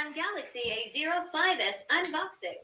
Samsung Galaxy A05s unboxing.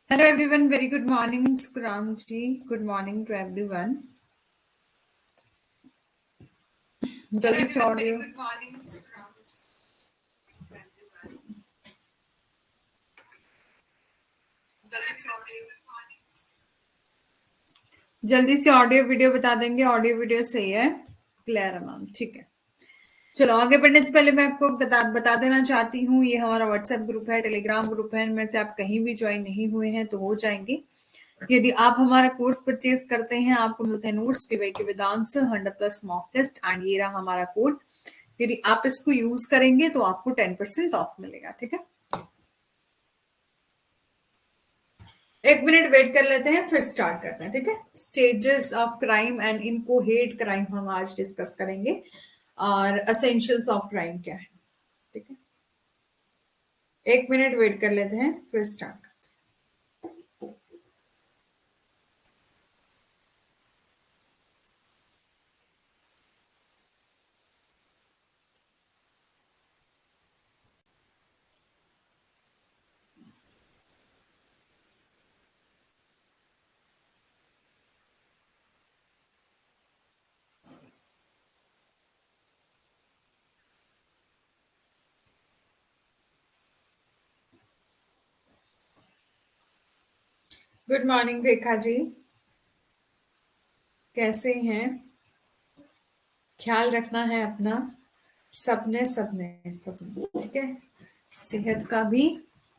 Hello everyone, very good morning, Sukhram ji. Good morning to everyone. जल्दी से audio video बता देंगे. Audio video सही है, clear है मैम, ठीक है. चलो आगे बढ़ने से पहले मैं आपको बता देना चाहती हूँ, ये हमारा व्हाट्सएप ग्रुप है, टेलीग्राम ग्रुप है, इनमें से आप कहीं भी ज्वाइन नहीं हुए हैं तो हो जाएंगे. यदि आप हमारा कोर्स परचेज करते हैं, आपको मिलते हैं notes, PYQ Vedant 100+ mock test and ये रहा हमारा कोड. यदि आप इसको यूज करेंगे तो आपको 10% ऑफ मिलेगा. ठीक है, 1 मिनट वेट कर लेते हैं, फिर स्टार्ट करते हैं. ठीक है, स्टेजेस ऑफ क्राइम एंड इनको हेट क्राइम हम आज डिस्कस करेंगे और एसेंशियल्स ऑफ क्राइम क्या है. ठीक है, 1 मिनट वेट कर लेते हैं, फिर start. Good morning Rekha ji, कैसे हैं? ख्याल रखना है अपना, सबने ठीक है, सेहत का भी,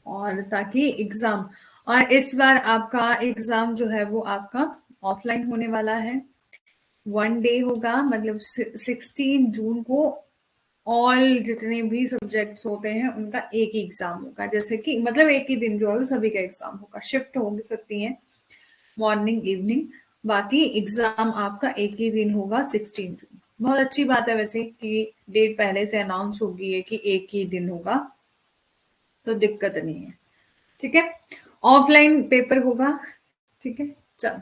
और ताकि एग्जाम, और इस बार आपका एग्जाम जो है वो आपका ऑफलाइन होने वाला है. 1 डे होगा, मतलब 16 जून को ऑल जितने भी सब्जेक्ट्स होते हैं उनका एक ही एग्जाम होगा. जैसे कि मतलब एक ही दिन जो है सभी का एग्जाम होगा. शिफ्ट हो सकती है मॉर्निंग इवनिंग, बाकी एग्जाम आपका एक ही दिन होगा 16 जून. बहुत अच्छी बात है वैसे कि डेट पहले से अनाउंस हो गई है कि एक ही दिन होगा, तो दिक्कत नहीं है. ठीक है, ऑफलाइन पेपर होगा. ठीक है, चलो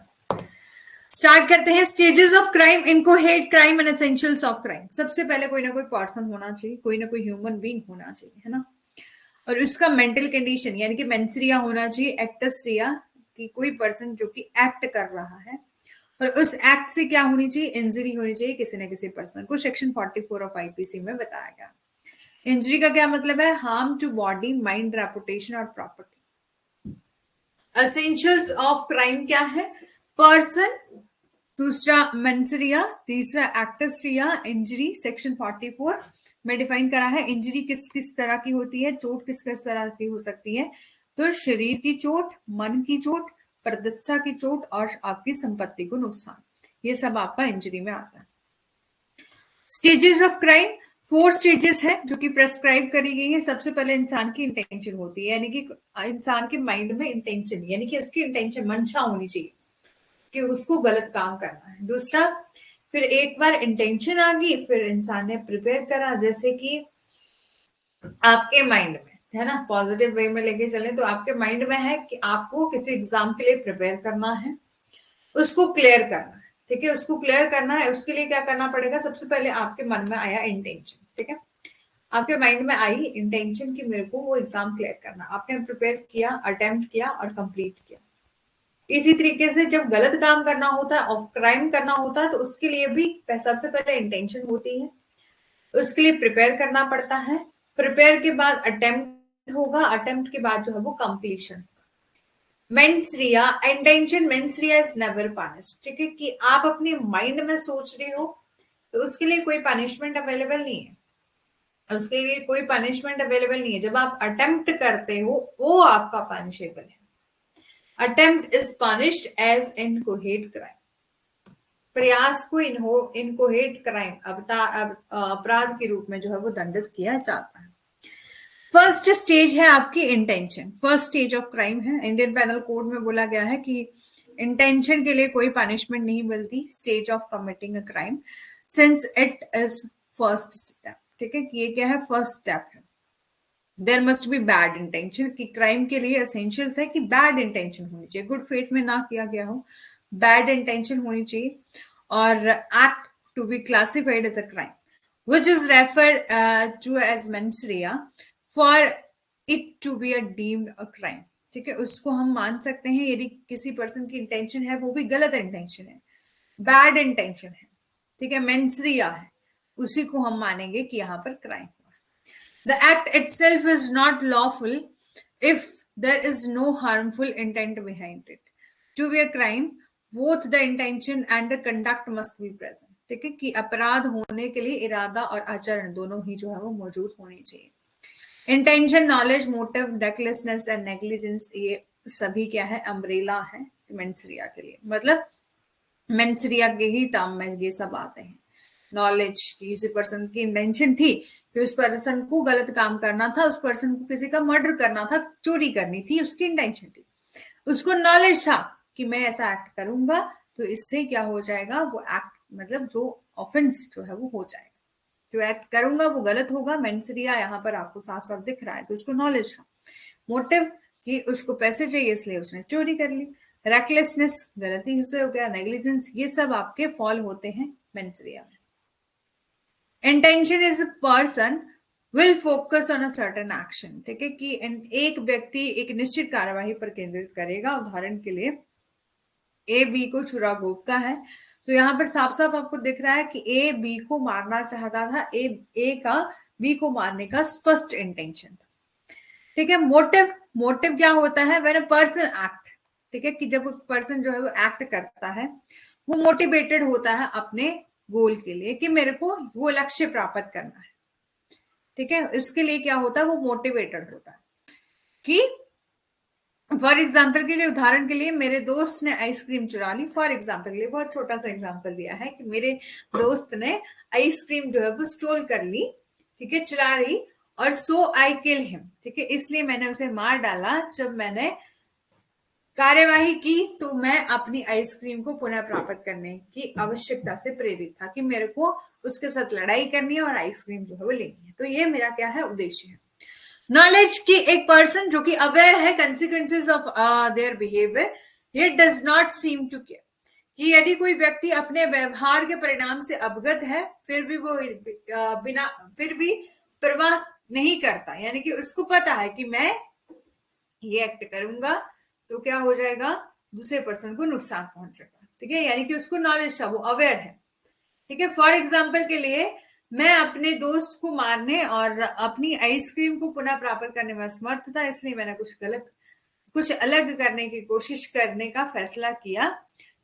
स्टार्ट करते हैं. स्टेजेस ऑफ क्राइम, इनको hate crime and essentials of crime. सबसे पहले कोई ना कोई पर्सन होना चाहिए, कोई ना कोई ह्यूमन बीइंग होना चाहिए, है ना, और उसका मेंटल कंडीशन यानी कि मेंसरिया होना चाहिए, एक्टस रिया, कि कोई पर्सन जो कि एक्ट कर रहा है, और उस एक्ट से क्या होनी चाहिए, इंजरी होनी चाहिए किसी न किसी पर्सन को. सेक्शन 44 ऑफ आईपीसी में बताया गया. इंजरी का क्या मतलब है, harm to body, mind, reputation और प्रॉपर्टी. एसेंशियल्स ऑफ क्राइम क्या है, पर्सन, दूसरा मेंसरिया, तीसरा एक्टस रिया, इंजरी. सेक्शन 44 में डिफाइन करा है इंजरी किस किस तरह की होती है, चोट किस किस तरह की हो सकती है. तो शरीर की चोट, मन की चोट, प्रतिष्ठा की चोट और आपकी संपत्ति को नुकसान, ये सब आपका इंजरी में आता है. स्टेजेस ऑफ क्राइम, 4 स्टेजेस है जो कि प्रेस्क्राइब करी गई है. सबसे पहले इंसान की इंटेंशन होती है, यानी कि इंसान के माइंड में इंटेंशन, यानी कि उसकी इंटेंशन, मंशा होनी चाहिए कि उसको गलत काम करना है. दूसरा, फिर एक बार इंटेंशन आ गई, फिर इंसान ने प्रिपेयर करा, जैसे कि आपके माइंड में है ना, पॉजिटिव वे में लेके चले तो आपके माइंड में है कि आपको किसी एग्जाम के लिए प्रिपेयर करना है, उसको क्लियर करना है. ठीक है, उसको क्लियर करना है, उसके लिए क्या करना पड़ेगा, सबसे पहले आपके मन में आया इंटेंशन. ठीक है, आपके माइंड में आई इंटेंशन कि मेरे को वो एग्जाम क्लियर करना, आपने प्रिपेयर किया, अटेम्प्ट किया और कंप्लीट किया। इसी तरीके से जब गलत काम करना होता है और क्राइम करना होता है तो उसके लिए भी सबसे पहले इंटेंशन होती है, उसके लिए प्रिपेयर करना पड़ता है, प्रिपेयर के बाद अटेम्प्ट होगा, अटेम्प्ट के बाद जो है वो completion. Mains Riya, intention mains rea is never punish, ठीक है, कि आप अपने माइंड में सोच रहे हो तो उसके लिए कोई पनिशमेंट अवेलेबल नहीं है, उसके लिए कोई पनिशमेंट अवेलेबल नहीं है। जब आप अटेम्प्ट करते हो वो आपका पनिशेबल है। Attempt is punished as inchoate crime, प्रयास को इनकोहेट क्राइम अपराध के रूप में जो है वो दंडित किया जाता है। फर्स्ट स्टेज है आपकी intention, first stage of crime है। इंडियन पेनल कोड में बोला गया है कि इंटेंशन के लिए कोई पनिशमेंट नहीं मिलती stage of committing a crime, since it is first step, ठीक है, कि ये क्या है, फर्स्ट स्टेप है। There must be bad intention, कि क्राइम के लिए एसेंशियल्स है कि बैड इंटेंशन होनी चाहिए, गुड फेथ में ना किया गया हो, बैड इंटेंशन होनी चाहिए, और act to be classified as a crime which is referred to as mens rea for it to be a deemed a crime, ठीक है, उसको हम मान सकते हैं यदि किसी पर्सन की इंटेंशन है वो भी गलत इंटेंशन है, बैड इंटेंशन है, ठीक है, मेंस रिया है, उसी को हम मानेंगे कि यहाँ पर क्राइम हुआ। The act itself is not lawful if there is no harmful intent behind it. To be a crime, both the intention and the conduct must be present, ठीक है, कि अपराध होने के लिए इरादा और आचरण दोनों ही जो है वो मौजूद होने चाहिए। Intention, knowledge, motive, recklessness and negligence, ये सभी क्या है, अम्ब्रेला है मेंसरिया के लिए, मतलब मेंसरिया के ही टर्म में ये सब आते हैं। नॉलेज, की किसी पर्सन की इंटेंशन थी कि उस पर्सन को गलत काम करना था, उस पर्सन को किसी का मर्डर करना था, चोरी करनी थी, उसकी इंटेंशन थी, उसको नॉलेज था कि मैं ऐसा एक्ट करूंगा तो इससे क्या हो जाएगा, वो एक्ट मतलब जो ऑफेंस जो है वो हो जाएगा, जो एक्ट करूंगा वो गलत होगा। मेंसरिया यहाँ पर आपको साफ साफ दिख रहा है, तो उसको नॉलेज था। मोटिव, कि उसको पैसे चाहिए इसलिए उसने चोरी कर ली। रेकलेसनेस, गलती से हो गया। नेग्लिजेंस, ये सब आपके फॉल होते हैं मेंसरिया में। Intention is a person will focus on a certain action, ठीक है, कि एक व्यक्ति एक निश्चित कार्यवाही पर केंद्रित करेगा। उदाहरण के लिए ए बी को चुरा घोंपता है, तो यहाँ पर साफ साफ आपको दिख रहा है कि ए बी को मारना चाहता था, ए का बी को मारने का स्पष्ट इंटेंशन था, ठीक है। मोटिव, मोटिव क्या होता है, व्हेन अ पर्सन एक्ट, ठीक है, कि जब पर्सन जो है वो एक्ट करता है वो मोटिवेटेड होता है अपने गोल के लिए, कि मेरे को वो लक्ष्य प्राप्त करना है, ठीक है, इसके लिए क्या होता है, वो मोटिवेटेड होता है। कि फॉर एग्जाम्पल के लिए, उदाहरण के लिए, मेरे दोस्त ने आइसक्रीम चुरा ली, फॉर एग्जाम्पल के लिए बहुत छोटा सा एग्जाम्पल दिया है कि मेरे दोस्त ने आइसक्रीम जो है वो स्टोल कर ली, ठीक है, चुरा रही, और सो आई किल हिम, ठीक है, इसलिए मैंने उसे मार डाला। जब मैंने कार्यवाही की तो मैं अपनी आइसक्रीम को पुनः प्राप्त करने की आवश्यकता से प्रेरित था, कि मेरे को उसके साथ लड़ाई करनी है और आइसक्रीम जो है वो लेनी है, तो ये मेरा क्या है, उद्देश्य है। नॉलेज, की एक पर्सन जो कि अवेयर है consequences ऑफ देयर बिहेवियर, ये does not seem to care, कि यदि कोई व्यक्ति अपने व्यवहार के परिणाम से अवगत है फिर भी वो फिर भी परवाह नहीं करता, यानी कि उसको पता है कि मैं ये एक्ट करूंगा तो क्या हो जाएगा, दूसरे पर्सन को नुकसान पहुंचेगा, ठीक है, यानी कि उसको नॉलेज था, वो अवेयर है, ठीक है। फॉर एग्जाम्पल के लिए, मैं अपने दोस्त को मारने और अपनी आइसक्रीम को पुनः प्राप्त करने में असमर्थ था, इसलिए मैंने कुछ अलग करने की कोशिश करने का फैसला किया,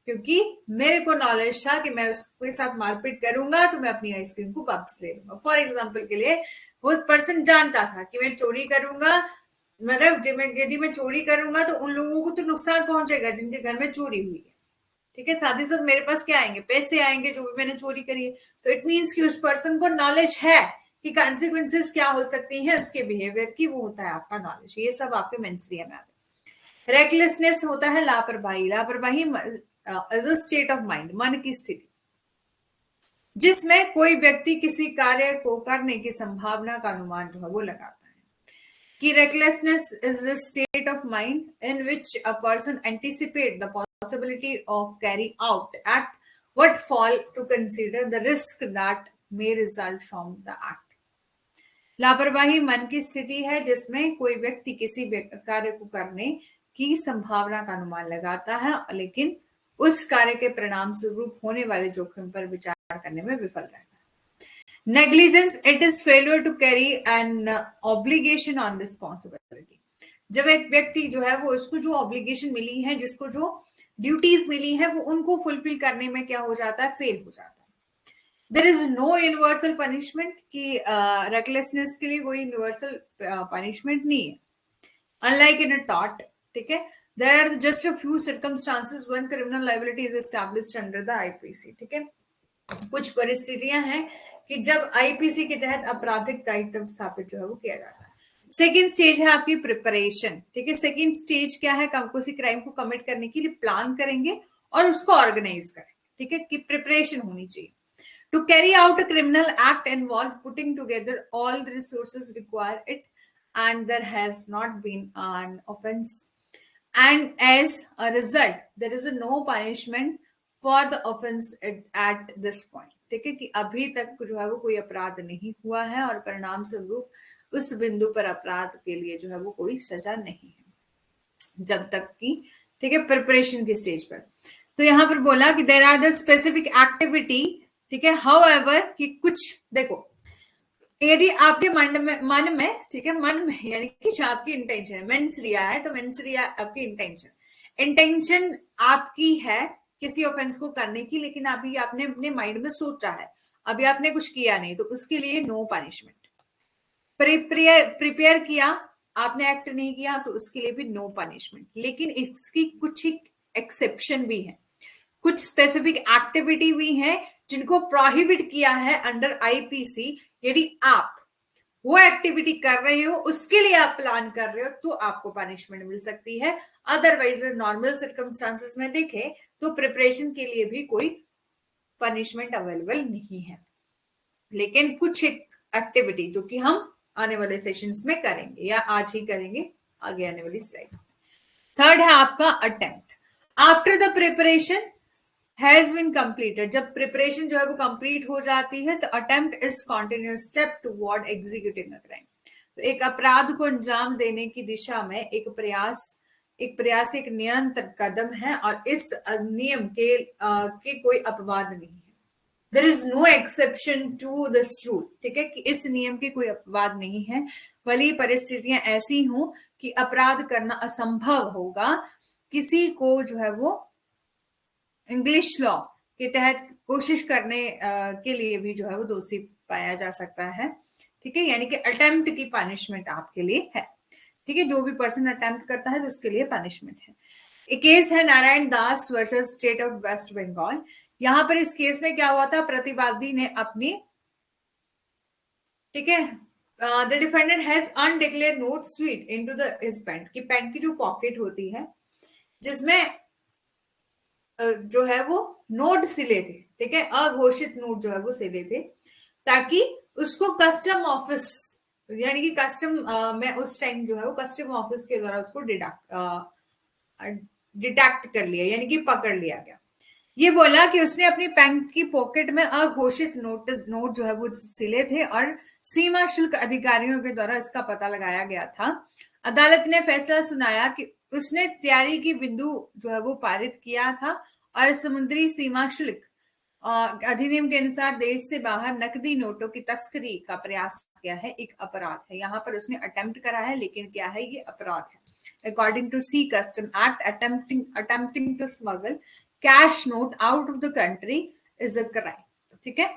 क्योंकि मेरे को नॉलेज था कि मैं उसके साथ मारपीट करूंगा तो मैं अपनी आइसक्रीम को वापस ले लूंगा। फॉर एग्जाम्पल के लिए, वो पर्सन जानता था कि मैं चोरी करूंगा, मतलब यदि मैं चोरी करूंगा तो उन लोगों को तो नुकसान पहुंचेगा जिनके घर में चोरी हुई है, ठीक है, साथ ही साथ मेरे पास क्या आएंगे, पैसे आएंगे जो भी मैंने चोरी करी है। तो इट मीन्स कि उस पर्सन को नॉलेज है कि कॉन्सिक्वेंसेस क्या हो सकती हैं उसके बिहेवियर की, वो होता है आपका नॉलेज। ये सब आपके मेंसरिया में आते हैं। रेकलेसनेस होता है लापरवाही, लापरवाही as a state of mind, मन की स्थिति, जिसमें कोई व्यक्ति किसी कार्य को करने की संभावना का अनुमान जो है वो लगाता है। कि recklessness is a state of mind in which a person anticipate the possibility of carrying out act what fall to consider the risk that may result from the act. लापरवाही मन की स्थिति है जिसमें कोई व्यक्ति किसी कार्य को करने की संभावना का अनुमान लगाता है लेकिन उस कार्य के परिणाम स्वरूप होने वाले जोखिम पर विचार करने में विफल रहता है। Negligence, it is failure to carry an obligation on responsibility. जब एक व्यक्ति जो है वो उसको जो ऑब्लिगेशन मिली है, जिसको जो ड्यूटीज मिली है, वो उनको फुलफिल करने में क्या हो जाता है, फेल हो जाता है। There is no universal punishment, कि रेकलेसनेस के लिए कोई यूनिवर्सल पनिशमेंट नहीं है, अनलाइक इन अ टॉर्ट, ठीक है। There are just a few circumstances when criminal liability is established under the IPC, ठीक है। कुछ परिस्थितियां हैं कि जब आईपीसी के तहत आपराधिक दायित्व स्थापित जो है वो किया जाता है। सेकेंड स्टेज है आपकी प्रिपरेशन, ठीक है। सेकेंड स्टेज क्या है, किसी क्राइम को कमिट करने के लिए प्लान करेंगे और उसको ऑर्गेनाइज करेंगे, ठीक है, कि प्रिपरेशन होनी चाहिए। To carry out a criminal act involved putting together all the resources required it, and there has not been an offense, and as a result there is no punishment for the offense at this point, ठीक है, कि अभी तक जो है वो कोई अपराध नहीं हुआ है और परिणाम स्वरूप उस बिंदु पर अपराध के लिए जो है वो कोई सजा नहीं है जब तक कि, ठीक है, प्रिपरेशन की स्टेज पर। तो यहां पर बोला कि there are the specific activity, ठीक है, हाउएवर, कि कुछ देखो, यदि आपके मन में, ठीक है, मन में यानी कि जो आपकी इंटेंशन है, मेंस लिया है तो मेंस लिया आपकी इंटेंशन आपकी है किसी ऑफेंस को करने की, लेकिन अभी आपने अपने माइंड में सोचा है, अभी आपने कुछ किया नहीं, तो उसके लिए नो पनिशमेंट। प्रिपेयर किया, आपने एक्ट नहीं किया, तो उसके लिए भी नो पनिशमेंट। लेकिन इसकी कुछ एक्सेप्शन भी है, कुछ स्पेसिफिक एक्टिविटी भी है जिनको प्रोहिबिट किया है अंडर आईपीसी। यदि आप वो एक्टिविटी कर रहे हो, उसके लिए आप प्लान कर रहे हो, तो आपको पनिशमेंट मिल सकती है। अदरवाइज नॉर्मल सर्कमस्टांसेस में देखें तो प्रिपरेशन के लिए भी कोई पनिशमेंट अवेलेबल नहीं है। लेकिन कुछ एक्टिविटी जो कि हम आने वाले सेशंस में करेंगे या आज ही करेंगे आगे आने वाली स्लाइड्स में। थर्ड है आपका attempt. After the preparation has been completed, जब प्रिपरेशन जो है वो कंप्लीट हो जाती है, तो attempt is continuous step toward executing a crime. तो एक अपराध को अंजाम देने की दिशा में एक प्रयास एक निरंतर कदम है, और इस नियम के कोई अपवाद नहीं है। There is no exception to this rule, ठीक है, कि इस नियम के कोई अपवाद नहीं है। भले ही परिस्थितियां ऐसी हों कि अपराध करना असंभव होगा, किसी को जो है वो इंग्लिश लॉ के तहत कोशिश करने के लिए भी जो है वो दोषी पाया जा सकता है, ठीक है। यानी कि अटेम्प्ट की पनिशमेंट आपके लिए है, ठीक है। जो भी पर्सन अटेम्प्ट करता है तो उसके लिए पनिशमेंट है। एक केस है Narayan Das versus state of West Bengal. यहां पर इस केस में क्या हुआ था, प्रतिवादी ने अपनी, ठीक है, the defendant has undeclared note sweet into the his pant, की पैंट की जो पॉकेट होती है जिसमें जो है वो नोट सिले थे, ठीक है, अघोषित नोट जो है वो सिले थे, ताकि उसको कस्टम ऑफिस, यानी कि कस्टम में उस टाइम जो है वो कस्टम ऑफिस के द्वारा उसको डिटेक्ट कर लिया, यानी कि पकड़ लिया गया। ये बोला कि उसने अपनी पैंट की पॉकेट में अघोषित नोट जो है वो सिले थे और सीमा शुल्क अधिकारियों के द्वारा इसका पता लगाया गया था। अदालत ने फैसला सुनाया कि उसने तैयारी की बिंदु जो है वो पारित किया था, और समुद्री सीमा शुल्क अधिनियम के अनुसार देश से बाहर नकदी नोटों की तस्करी का प्रयास किया है, एक अपराध है। यहाँ पर उसने अटेम्प्ट करा है, लेकिन क्या है, ये अपराध है। According to sea custom act, attempting to smuggle cash note out of the country is a crime, ठीक है,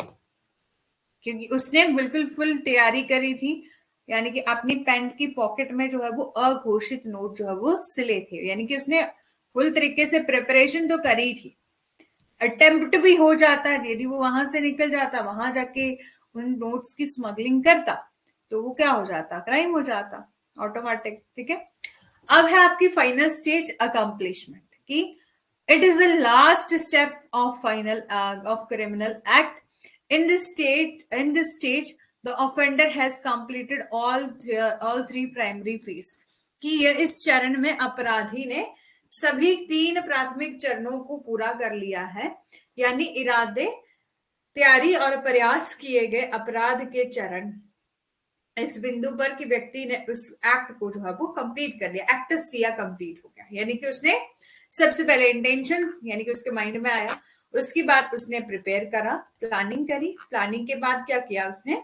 क्योंकि उसने बिल्कुल फुल तैयारी करी थी, यानी कि अपनी पैंट की पॉकेट में जो है वो अघोषित नोट जो है वो सिले थे, यानी कि उसने फुल तरीके से प्रिपरेशन तो करी थी। अटेम्प्ट भी हो जाता है, यदि वो वहां से निकल जाता, वहां जाके उन नोट्स की स्मगलिंग करता, तो वो क्या हो जाता, क्राइम हो जाता ऑटोमेटिक, ठीक है। अब है आपकी फाइनल स्टेज अकम्प्लिशमेंट, की it is the last step of final of criminal act. in this stage the offender has completed all three primary phase, कि ये इस चरण में अपराधी ने सभी 3 प्राथमिक चरणों को पूरा कर लिया है, यानी इरादे, तैयारी और प्रयास किए गए अपराध के चरण, इस बिंदु पर कि व्यक्ति ने उस एक्ट को जो है वो कंप्लीट कर लिया, एक्टस रिया कंप्लीट हो गया, यानी कि उसने सबसे पहले इंटेंशन यानी कि उसके माइंड में आया, उसकी बाद उसने प्रिपेयर करा, प्लानिंग करी, प्लानिंग के बाद क्या किया उसने,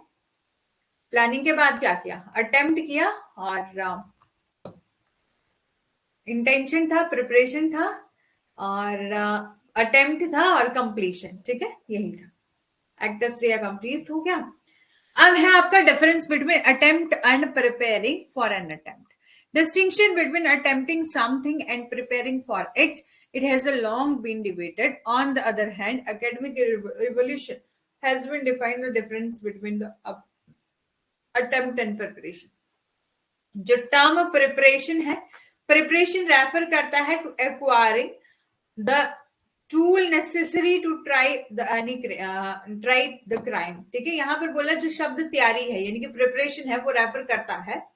प्लानिंग के बाद क्या किया, अटेम्प्ट किया, और इंटेंशन था, प्रिपरेशन था, और अटेम्प्ट था, और कंप्लीशन, ठीक है, यही था, एक्टस रिया कंप्लीट हो गया। अब है आपका difference between attempt and preparing for an attempt. Distinction between attempting something and preparing for it, it has a long been debated. On the other hand, academic evolution has been defined the difference between the attempt and preparation. जो term preparation है, preparation refer करता है to acquiring the tool necessary to try the crime, ठीक है। यहां पर बोला जो शब्द तैयारी है यानी कि प्रिपरेशन है वो रेफर करता है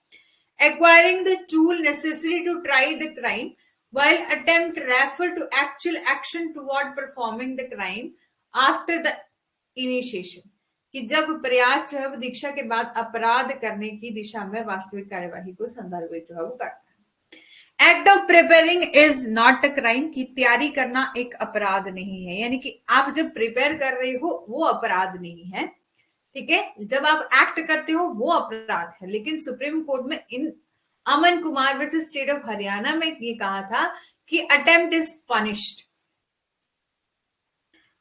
acquiring the tool necessary to try the crime, while attempt refer to actual action toward performing the crime after the initiation, कि जब प्रयास जो है वो दीक्षा के बाद अपराध करने की दिशा में वास्तविक कार्यवाही को संदर्भित जो है वो करता है। Act of preparing is not a crime, की तैयारी करना एक अपराध नहीं है, यानी कि आप जब प्रिपेयर कर रहे हो वो अपराध नहीं है, ठीक है, जब आप एक्ट करते हो वो अपराध है। लेकिन सुप्रीम कोर्ट में in Aman Kumar versus state of Haryana में ये कहा था कि अटेम्प्ट इज पनिश्ड।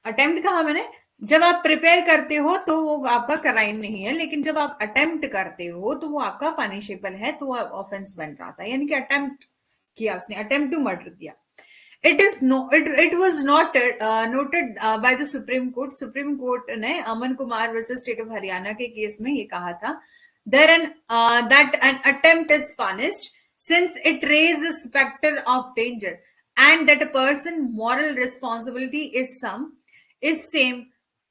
अटेम्प्ट कहा मैंने, जब आप प्रिपेयर करते हो तो वो आपका क्राइम नहीं है, लेकिन जब आप अटेम्प्ट करते हो तो वो आपका पनिशेबल है, तो वो ऑफेंस बन जाता है, यानी कि अटेम्प्ट किया उसने, अटेम्प्ट टू मर्डर किया। It was noted by the Supreme Court. Supreme Court ने Aman Kumar versus state of Haryana के केस में ये कहा था that an attempt is punished since it raises a specter of danger and that a person's moral responsibility is same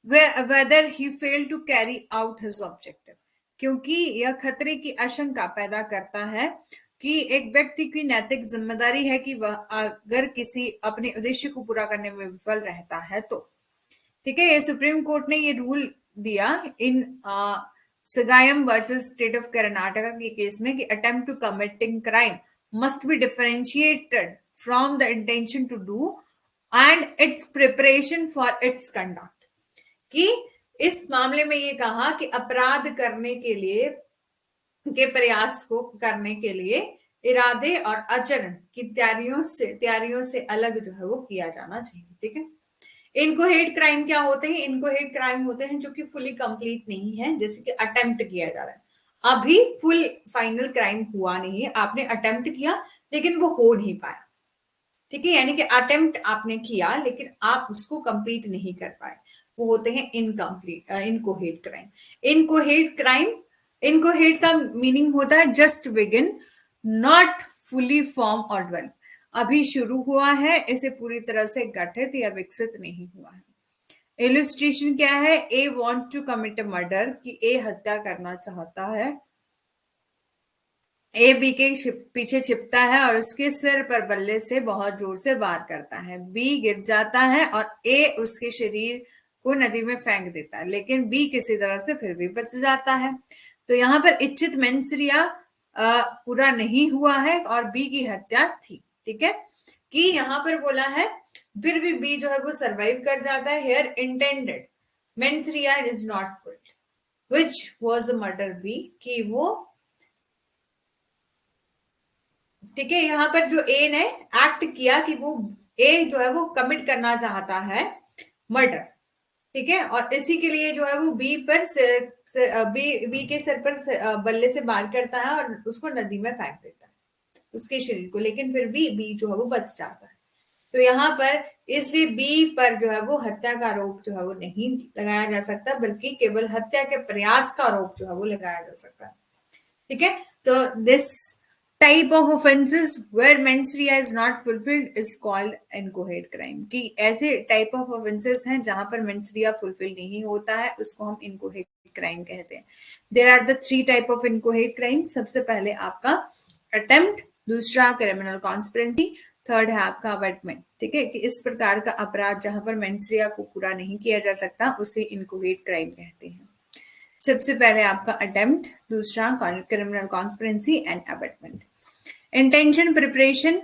whether he failed to carry out his objective, क्योंकि यह खतरे की आशंका पैदा करता है कि एक व्यक्ति की नैतिक जिम्मेदारी है कि वह अगर किसी अपने उद्देश्य को पूरा करने में विफल रहता है तो, ठीक है। ये सुप्रीम कोर्ट ने ये रूल दिया in Sagayam versus state of Karnataka के केस में कि attempt to committing crime must be differentiated from the intention to do and its preparation for its conduct, कि इस मामले में ये कहा कि अपराध करने के लिए के प्रयास को करने के लिए इरादे और आचरण की तैयारियों से अलग जो है वो किया जाना चाहिए, ठीक है। इनकोहेट क्राइम क्या होते हैं, इनकोहेट क्राइम होते हैं जो कि फुली कंप्लीट नहीं है, जैसे कि अटेम्प्ट किया जा रहा है, अभी फुल फाइनल क्राइम हुआ नहीं है, आपने अटेम्प्ट किया लेकिन वो हो नहीं पाया, ठीक है, यानी कि अटेम्प्ट आपने किया लेकिन आप उसको कंप्लीट नहीं कर पाए, वो होते हैं इनकम्प्लीट इनकोहेट क्राइम। इनकोहेट का मीनिंग होता है just begin, not fully form और डेवलप, अभी शुरू हुआ है, इसे पूरी तरह से गठित या विकसित नहीं हुआ है। इलस्ट्रेशन क्या है, A want to commit a murder, कि ए हत्या करना चाहता है, ए बी के पीछे छिपता है और उसके सिर पर बल्ले से बहुत जोर से वार करता है, बी गिर जाता है और ए उसके शरीर को नदी में फेंक देता है, लेकिन बी किसी तरह से फिर भी बच जाता है। तो यहाँ पर इच्छित मेंसरिया पूरा नहीं हुआ है और बी की हत्या थी, ठीक है, कि यहाँ पर बोला है फिर भी बी जो है वो सरवाइव कर जाता है। Here intended mens rea is not fulfilled which was a murder B, कि वो, ठीक है, यहाँ पर जो ए ने एक्ट किया कि वो ए जो है वो कमिट करना चाहता है मर्डर, ठीक है, और इसी के लिए जो है वो बी पर बी के सिर पर बल्ले से वार करता है और उसको नदी में फेंक देता है उसके शरीर को, लेकिन फिर भी बी जो है वो बच जाता है। तो यहाँ पर इसलिए बी पर जो है वो हत्या का आरोप जो है वो नहीं लगाया जा सकता, बल्कि केवल हत्या के प्रयास का आरोप जो है वो लगाया जा सकता है, ठीक है। तो this type of offences where mens rea is not fulfilled is called inchoate crime, कि ऐसे टाइप ऑफ ऑफेंसेस हैं जहां पर मेंस रिया फुलफिल नहीं होता है, उसको हम इनकोहेट क्राइम कहते हैं। There are the 3 type of inchoate crime. सबसे पहले आपका अटेम्प्ट, दूसरा क्रिमिनल कॉन्स्पिरेसी, थर्ड है आपका अवेटमेंट, ठीक है, कि इस प्रकार का अपराध जहां पर मेंस रिया को पूरा नहीं किया जा सकता उसे इनकोहेट क्राइम कहते हैं। सबसे पहले आपका अटेम्प्ट, दूसरा criminal conspiracy and abetment. Intention, preparation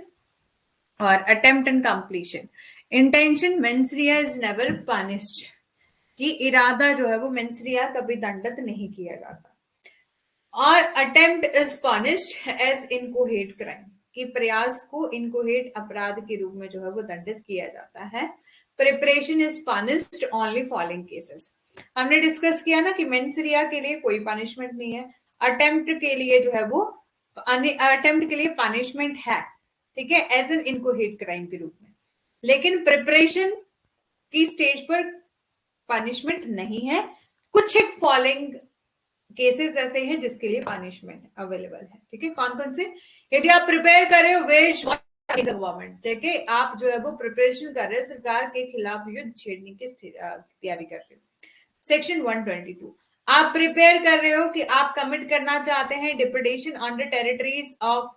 और attempt and completion. Intention, mens rea is never punished, कि इरादा जो है वो मेंसरिया कभी दंडित नहीं किया जाता। और attempt is punished as inchoate crime, कि प्रयास को इनकोहेट अपराध के रूप में जो है वो दंडित किया जाता है। Preparation is punished only following cases. हमने डिस्कस किया ना कि मेंसरिया के लिए कोई पनिशमेंट नहीं है, अटेम्प्ट के लिए जो है वो अटेम्प्ट के लिए पनिशमेंट है, ठीक है, एज एन इनकोहेट क्राइम के रूप में। लेकिन प्रिपरेशन की स्टेज पर पनिशमेंट नहीं है। कुछ एक फॉलोइंग केसेस ऐसे हैं जिसके लिए पनिशमेंट अवेलेबल है, ठीक है। कौन कौन से? यदि आप प्रिपेयर कर रहे हो वेज गवर्नमेंट, ठीक है, आप जो है वो प्रिपरेशन कर रहे हो सरकार के खिलाफ युद्ध छेड़ने की तैयारी कर रहे हो, सेक्शन 122। आप प्रिपेयर कर रहे हो कि आप कमिट करना चाहते हैं depredation on the territories of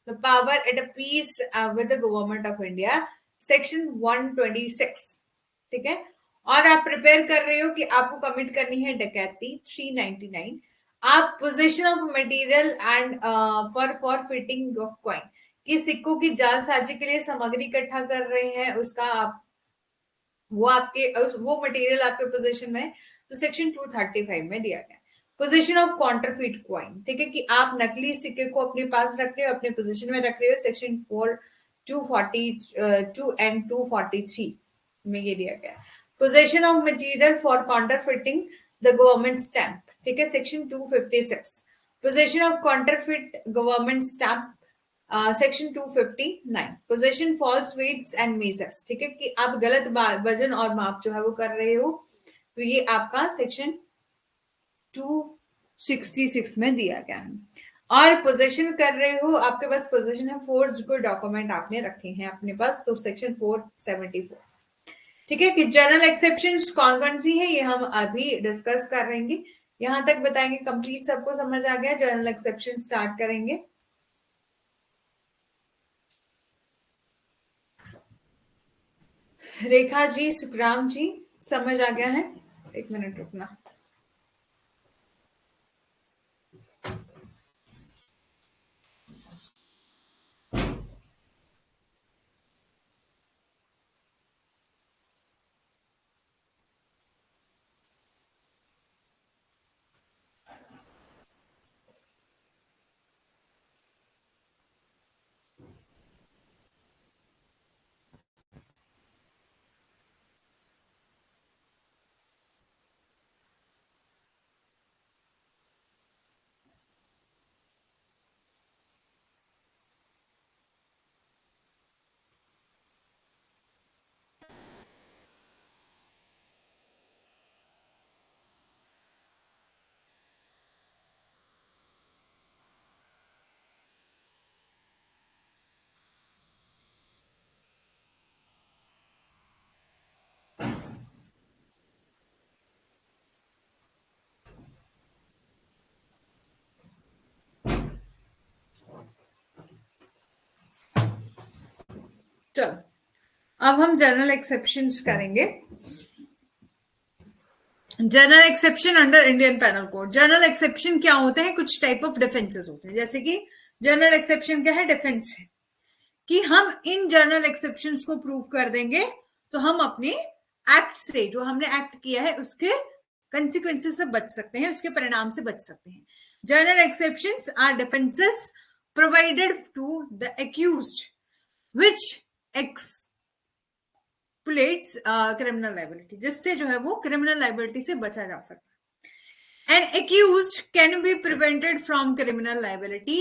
the power at a peace with the government of India, section 126, ठीक है। और आप प्रिपेयर कर रहे हो कि आपको कमिट करनी है डकैती, 399। आप position of material and for fitting of coin, कि सिक्कों की जालसाजी के लिए सामग्री इकट्ठा कर रहे हैं, उसका आप वो मटेरियल आपके पोजीशन में, तो सेक्शन 235 में दिया गया। पोजीशन ऑफ काउंटरफीट कॉइन, ठीक है, कि आप नकली सिक्के को अपने पास रख रहे हो, अपने पोजीशन में रख रहे हो, सेक्शन 242 एंड 243 में ये दिया गया। Position of material for counterfeiting the government stamp, ठीक है, section 256। Position of counterfeit government stamp, section 259। Position false weights and measures, ठीक है, कि आप गलत वजन और माप जो है वो कर रहे हो, तो ये आपका सेक्शन 266 में दिया गया है। और पोजीशन कर रहे हो, आपके पास पोजीशन है, फोर्स कोई डॉक्यूमेंट आपने रखे हैं अपने पास, तो सेक्शन 474, ठीक है। कि जनरल एक्सेप्शंस कौन कौन सी है ये हम अभी डिस्कस करेंगे, यहां तक बताएंगे। कंप्लीट सबको समझ आ गया? जनरल एक्सेप्शन स्टार्ट करेंगे। रेखा जी, सुखराम जी, समझ आ गया है? एक मिनट रुकना। चलो, अब हम जनरल एक्सेप्शंस करेंगे। General exception under Indian panel code. General exception क्या होते हैं? कुछ टाइप ऑफ डिफेंसेस होते हैं, जैसे कि जनरल एक्सेप्शन क्या है? डिफेंस है, कि हम इन जनरल एक्सेप्शंस को प्रूव कर देंगे तो हम अपने एक्ट से, जो हमने एक्ट किया है उसके कंसिक्वेंसेस से बच सकते हैं, उसके परिणाम से बच सकते हैं। General exceptions are defences provided to the accused which exculpates criminal liability, जिससे जो है वो क्रिमिनल लाइबिलिटी से बचा जा सकता है। N accused can be prevented from criminal liability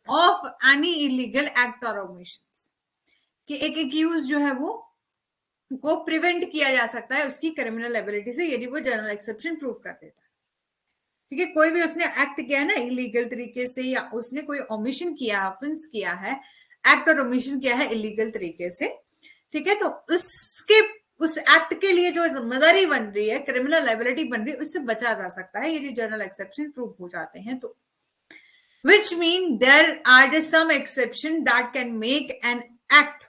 of any illegal act और ओमिशंस, कि एक एक्यूज जो है वो को प्रिवेंट किया जा सकता है उसकी क्रिमिनल लाइबिलिटी से, यदि वो जनरल एक्सेप्शन प्रूव कर देता है, ठीक है। कोई भी उसने एक्ट किया है ना इलीगल तरीके से, या उसने कोई ओमिशन किया, ऑफेंस किया है, एक्ट और ओमिशन किया है इलीगल तरीके से, ठीक है, तो उसके उस एक्ट के लिए जो जिम्मेदारी बन रही है, क्रिमिनल लाइबिलिटी बन रही है, उससे बचा जा सकता है यदि जनरल एक्सेप्शन प्रूव हो जाते हैं तो। Which mean there are some exception that can make an act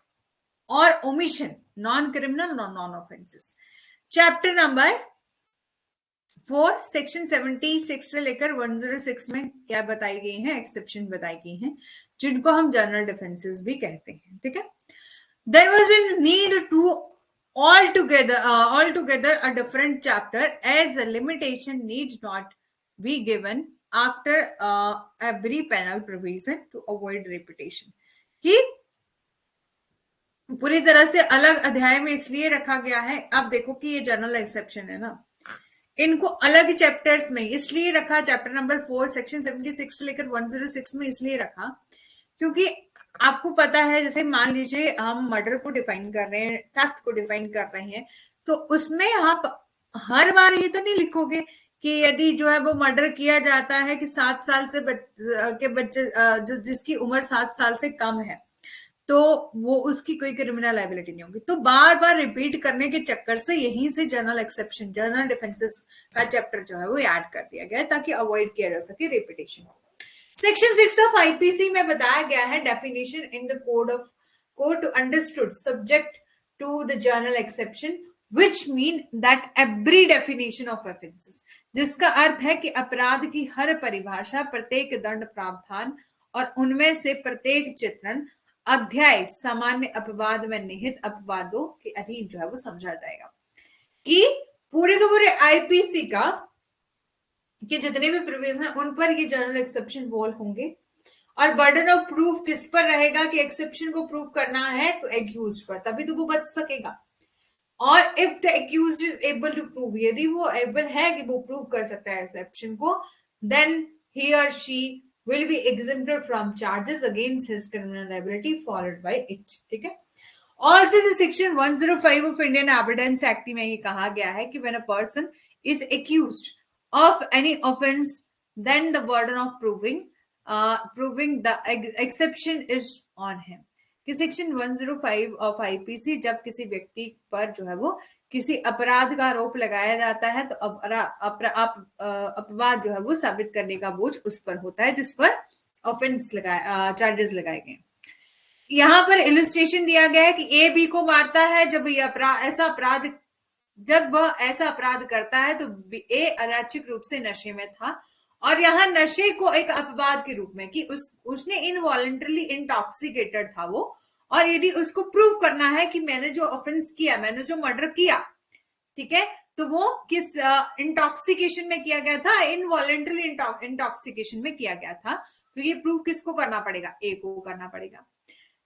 or omission non-criminal or non-offenses. Chapter number 4 section 76 से लेकर 106 में क्या बताई गई हैं, एक्सेप्शन बताई गई हैं, जिनको हम जनरल डिफेंसेस भी कहते हैं, ठीक है। There was a need to altogether a different chapter, as a limitation need not be given after every penal provision to avoid repetition. कि पूरी तरह से अलग अध्याय में इसलिए रखा गया है, अब देखो कि ये जनरल एक्सेप्शन है ना, इनको अलग चैप्टर्स में इसलिए रखा, चैप्टर नंबर 4 सेक्शन 76 से लेकर 106 में इसलिए रखा क्योंकि आपको पता है, जैसे मान लीजिए हम मर्डर को डिफाइन कर रहे हैं, थेफ्ट को डिफाइन कर रहे हैं, तो उसमें आप हर बार ये तो नहीं लिखोगे कि यदि जो है वो मर्डर किया जाता है कि 7 साल से के बच्चे जो जिसकी उम्र 7 साल से कम है, तो वो उसकी कोई क्रिमिनल लायबिलिटी नहीं होगी। तो बार बार रिपीट करने के चक्कर से यहीं से जनरल एक्सेप्शन, जनरल डिफेंसेस का चैप्टर जो है वो ऐड कर दिया गया है ताकि अवॉइड किया जा सके रिपीटेशन। सेक्शन 6 ऑफ आईपीसी में बताया गया है definition in the code to understood subject to the general exception which mean that every definition of offenses, जिसका अर्थ है कि अपराध की हर परिभाषा, प्रत्येक दंड प्रावधान और उनमें से प्रत्येक चित्रण अध्याय सामान्य अपवाद में निहित अपवादों के अधीन जो है वो समझा जाएगा। कि पूरे के पूरे आईपीसी का कि जितने भी प्रोविजन है उन पर ये जनरल एक्सेप्शन वॉल होंगे, और बर्डन ऑफ प्रूफ किस पर रहेगा कि एक्सेप्शन को प्रूफ करना है, तो एक्यूज्ड पर, तभी तो वो बच सकेगा। और if the accused is able to prove, यदि वो एबल है कि वो प्रूव कर सकता है एक्सेप्शन को, देन ही और she will be exempted from charges against his criminal liability followed by it, ठीक है। Also the section 105 of Indian Evidence Act में ये कहा गया है कि when a person is accused of any offense, then the burden of proving the exception is on him। कि section 105 of IPC, जब किसी व्यक्ति पर जो है वो किसी अपराध का आरोप लगाया जाता है, तो अपवाद जो है वो साबित करने का बोझ उस पर होता है जिस पर ऑफेंस चार्जेस लगाए गए। यहां पर इलस्ट्रेशन दिया गया है कि ए बी को मारता है, जब वह ऐसा अपराध करता है तो ए अनैच्छिक रूप से नशे में था, और यहाँ नशे को एक अपवाद के रूप में कि उसने इनवॉलंटरली इंटॉक्सिकेटेड था वो, और यदि उसको प्रूव करना है कि मैंने जो ऑफेंस किया, मैंने जो मर्डर किया, ठीक है, तो वो किस इंटॉक्सिकेशन में किया गया था, इनवॉलंटरली इंटॉक्सिकेशन में किया गया था, तो ये प्रूफ किसको करना पड़ेगा, ए को करना पड़ेगा।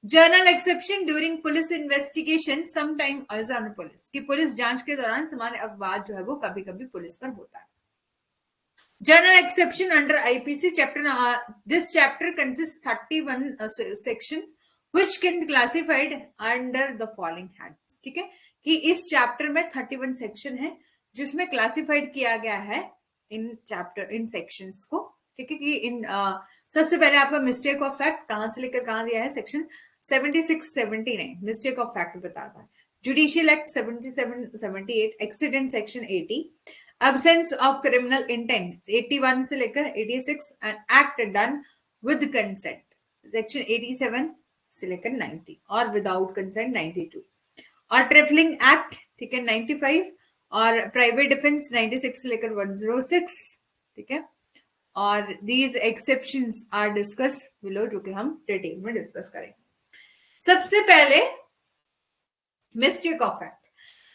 General exception during police investigation sometime as on police, कि पुलिस जांच के दौरान सामान्य अपवाद जो है वो कभी कभी पुलिस पर होता है। General exception under IPC chapter, this chapter consists 31 sections which can be classified under the following heads, ठीक है, कि इस चैप्टर में 31 सेक्शन है जिसमें क्लासिफाइड किया गया है इन सेक्शंस को, ठीक है। कि इन सबसे पहले आपका मिस्टेक ऑफ फैक्ट कहां से लेकर कहां दिया है, सेक्शन 76-79 मिस्टेक ऑफ फैक्ट बताता है। Judicial act 77-78, accident section 80, absence of criminal intent 81 से लेकर 86, and act done with consent section 87 से लेकर 90, और without consent 92, और ट्रिफलिंग एक्ट, ठीक है, 95, और प्राइवेट डिफेंस 96 से लेकर 106, ठीक है। और these exceptions are discussed below, जो कि हम डिटेल में डिस्कस करेंगे। सबसे पहले mistake of fact,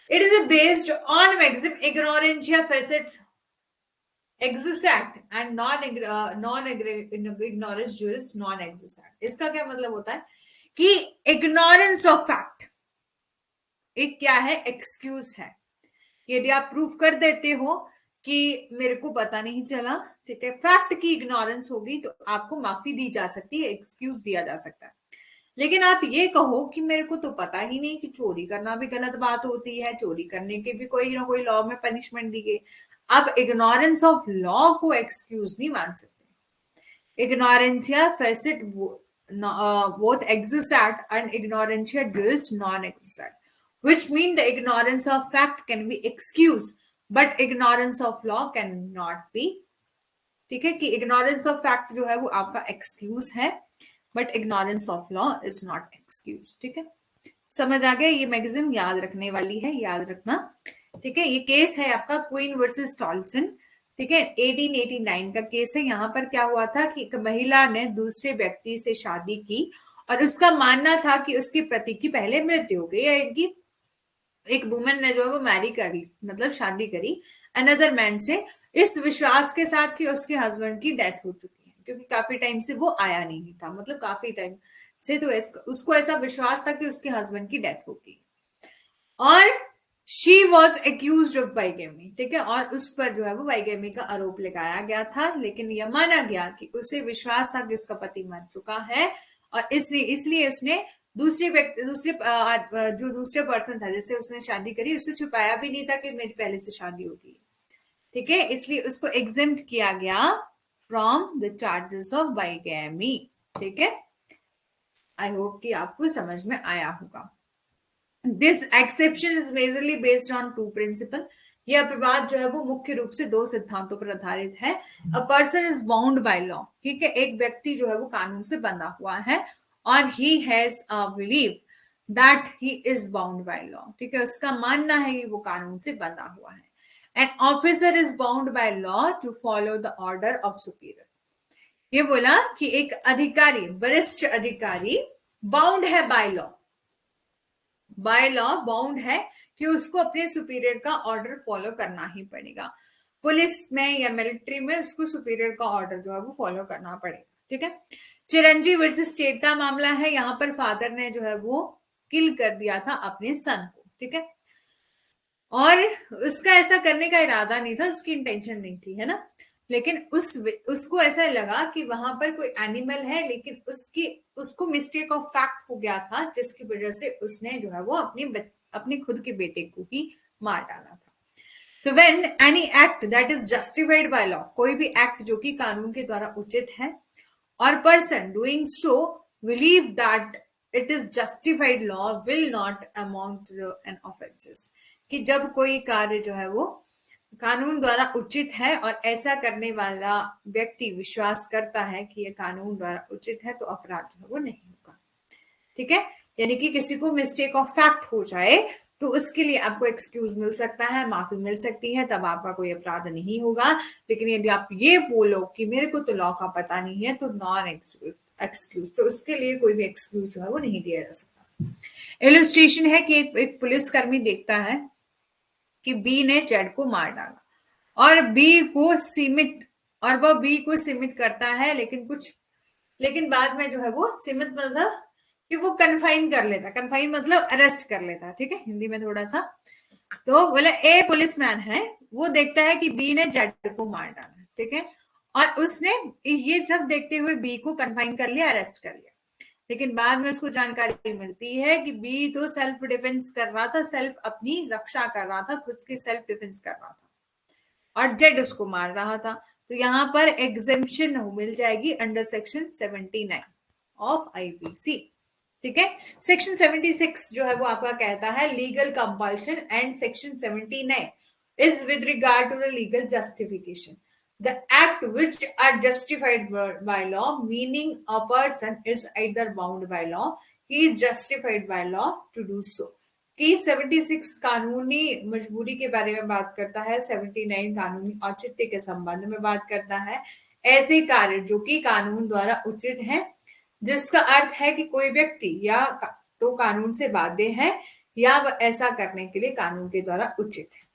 it is based on maxim ignorantia facet exercit and non-ignorance juris non exercit। इसका क्या मतलब होता है कि ignorance of fact एक क्या है, एक्सक्यूज है। यदि आप प्रूफ कर देते हो कि मेरे को पता नहीं चला, ठीक है, फैक्ट की इग्नोरेंस होगी तो आपको माफी दी जा सकती है, एक्सक्यूज दिया जा सकता है। लेकिन आप ये कहो कि मेरे को तो पता ही नहीं कि चोरी करना भी गलत बात होती है, चोरी करने के भी कोई ना कोई लॉ में पनिशमेंट दी गई, आप इग्नोरेंस ऑफ लॉ को एक्सक्यूज नहीं मान सकते। इग्नोरेंसिया फेसिट बोथ एक्सिस्ट एंड इग्नोरेंसिया जुरिस non exist, which mean the ignorance of fact can be excuse but ignorance of law can not be, ठीक है। कि इग्नोरेंस ऑफ फैक्ट जो है वो आपका एक्सक्यूज है, but ignorance of law is not excuse, ठीक है। समझ आ गया, ये मैगजीन याद रखने वाली है, याद रखना ठीक है, ये केस है आपका क्वीन वर्सेस टॉल्सन, ठीक है, 1889 का केस है। यहाँ पर क्या हुआ था कि एक महिला ने दूसरे व्यक्ति से शादी की और उसका मानना था कि उसके पति की पहले मृत्यु हो गई, या इनकी एक वुमन ने जो है वो मैरी करी, मतलब शादी करी अनदर मैन से, इस विश्वास के साथ कि उसके हस्बैंड की डेथ हो चुकी है, क्योंकि काफी टाइम से वो आया नहीं था, मतलब काफी टाइम से, तो उसको ऐसा विश्वास था कि उसके हस्बैंड की डेथ होगी। और she was accuse of bigamy, ठीक है, और उस पर जो है वो बाइगेमी का आरोप लगाया गया था, लेकिन यह माना गया कि उसे विश्वास था कि उसका पति मर चुका है, और इसलिए उसने जो दूसरे पर्सन था जिससे उसने शादी करी, उससे छुपाया भी नहीं था कि मेरी पहले से शादी होगी, ठीक है, इसलिए उसको एग्जेम्प्ट किया गया from the charges of bigamy, ठीक है। आई होप कि आपको समझ में आया होगा। This exception is majorly based on two principle, यह अपवाद जो है वो मुख्य रूप से दो सिद्धांतों पर आधारित है। अ person is bound by law, ठीक है, एक व्यक्ति जो है वो कानून से बंधा हुआ है, और he has a believe that he is bound by law, ठीक है, उसका मानना है कि वो कानून से बंधा हुआ है। An officer is bound by law to follow the order of superior, ये बोला कि एक अधिकारी, वरिष्ठ अधिकारी बाउंड है बाय लॉ बाउंड है कि उसको अपने सुपीरियर का ऑर्डर फॉलो करना ही पड़ेगा। पुलिस में या मिलिट्री में उसको सुपीरियर का ऑर्डर जो है वो फॉलो करना पड़ेगा, ठीक है। चिरंजी वर्सेस स्टेट का मामला है, यहाँ पर फादर ने जो है वो किल कर दिया था अपने सन को, ठीक है, और उसका ऐसा करने का इरादा नहीं था, उसकी इंटेंशन नहीं थी, है ना, लेकिन उसको ऐसा लगा कि वहां पर कोई एनिमल है, लेकिन उसको मिस्टेक ऑफ फैक्ट हो गया था, जिसकी वजह से उसने जो है वो अपने खुद के बेटे को ही मार डाला था। तो when any act that is justified by law, कोई भी एक्ट जो कि कानून के द्वारा उचित है, और person doing so believe that it is justified law will not amount to an offences, कि जब कोई कार्य जो है वो कानून द्वारा उचित है और ऐसा करने वाला व्यक्ति विश्वास करता है कि यह कानून द्वारा उचित है, तो अपराध जो है वो नहीं होगा, ठीक है। यानी कि किसी को मिस्टेक ऑफ फैक्ट हो जाए तो उसके लिए आपको एक्सक्यूज मिल सकता है, माफी मिल सकती है, तब आपका कोई अपराध नहीं होगा। लेकिन यदि आप ये बोलो कि मेरे को तो लॉ का पता नहीं है, तो नॉन एक्सक्यूज, तो उसके लिए कोई भी एक्सक्यूज जो है वो नहीं दिया जा सकता। इलस्ट्रेशन है कि एक पुलिसकर्मी देखता है कि बी ने जेड को मार डाला, और वह बी को सीमित करता है, लेकिन बाद में जो है वो सीमित मतलब कि वो कन्फाइन कर लेता, कन्फाइन मतलब अरेस्ट कर लेता, ठीक है, हिंदी में थोड़ा सा। तो बोले ए पुलिसमैन है, वो देखता है कि बी ने जेड को मार डाला, ठीक है, और उसने ये सब देखते हुए बी को कन्फाइन कर लिया, अरेस्ट कर लिया, लेकिन बाद में उसको जानकारी मिलती है कि बी तो सेल्फ डिफेंस कर रहा था, सेल्फ अपनी रक्षा कर रहा था, खुद की सेल्फ डिफेंस कर रहा था, और जेड उसको मार रहा था। तो यहाँ पर एग्जेम्पशन मिल जाएगी अंडर सेक्शन 79 ऑफ आईपीसी, ठीक है। सेक्शन 76 जो है वो आपका कहता है legal compulsion, and section 79 is with regard to the legal justification, the act which are justified by law, meaning a person is either bound by law, he is justified by law to do so, कि 76 कानूनी मजबूरी के बारे में बात करता है, 79 कानूनी औचित्य के संबंध में बात करता है, ऐसे कार्य जो कि कानून द्वारा उचित है, जिसका अर्थ है कि कोई व्यक्ति या तो कानून से बाध्य है, या वह ऐसा करने के लिए कानून के द्वारा उचित है,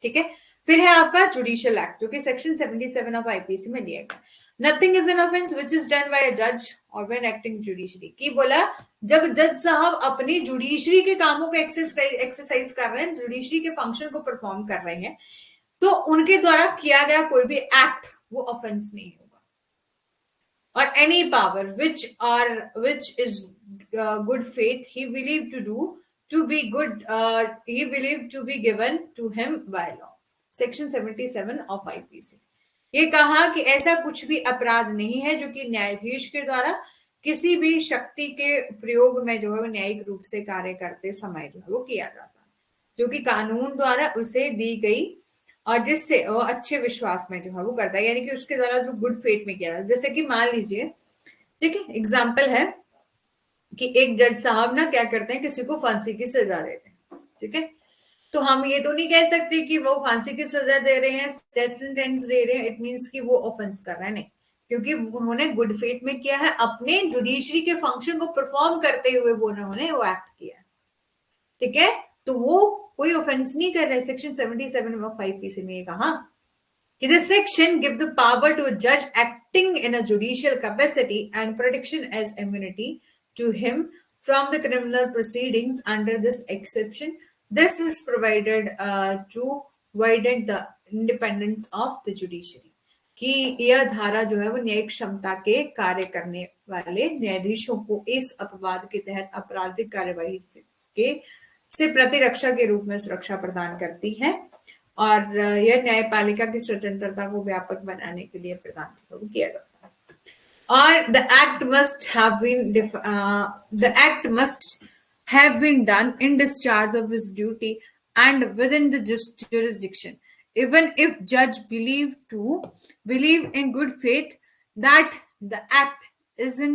ठीक है। फिर है आपका जुडिशियल एक्ट, जो कि सेक्शन 77 ऑफ आईपीसी में दिया गया। Nothing is an offence which is done by a जज और व्हेन एक्टिंग जुडिशरी, की बोला जब जज साहब अपनी जुडिशरी के कामों को एक्सरसाइज कर रहे हैं, जुडिशरी के फंक्शन को परफॉर्म कर रहे हैं, तो उनके द्वारा किया गया कोई भी एक्ट वो ऑफेंस नहीं होगा। और any power which is good faith he believed to be good, he believed to be given to him by law, section 77 of IPC. ये कहा कि ऐसा कुछ भी अपराध नहीं है जो कि न्यायाधीश के द्वारा किसी भी शक्ति के प्रयोग में जो है न्यायिक रूप से कार्य करते समय जो है वो किया जाता है, जो कि कानून द्वारा उसे दी गई और जिससे वो अच्छे विश्वास में जो है वो करता है, यानी कि उसके द्वारा जो गुड फेथ में किया जाता है। जैसे कि मान लीजिए, ठीक है, एग्जाम्पल है कि एक जज साहब ना क्या करते हैं, किसी को फांसी की सजा देते हैं, ठीक है, तो हम ये तो नहीं कह सकते कि वो फांसी की सजा दे रहे हैं, डेथ सेंटेंस दे रहे हैं, इट मीन्स कि वो ऑफेंस कर रहे हैं, नहीं, क्योंकि उन्होंने गुड फेथ में किया है, अपने जुडिशरी के फंक्शन को परफॉर्म करते हुए वो उन्होंने वो एक्ट किया है, ठीक है, तो वो कोई ऑफेंस नहीं कर रहे। सेक्शन 77(5) में ये कहा कि this section give the power to a judge acting in a judicial capacity and protection as immunity to him from the criminal proceedings under this exception. This is provided to widen the independence of the judiciary. कि यह धारा जो है वो न्यायिक क्षमता के कार्य करने वाले न्यायाधीशों को इस अपवाद के तहत आपराधिक कार्यवाही से प्रतिरक्षा के रूप में सुरक्षा प्रदान करती है, और यह न्यायपालिका की स्वतंत्रता को व्यापक बनाने के लिए प्रदान किया जाता है। और the act must have been done in discharge of his duty and within the jurisdiction, even if judge believe in good faith that the act is in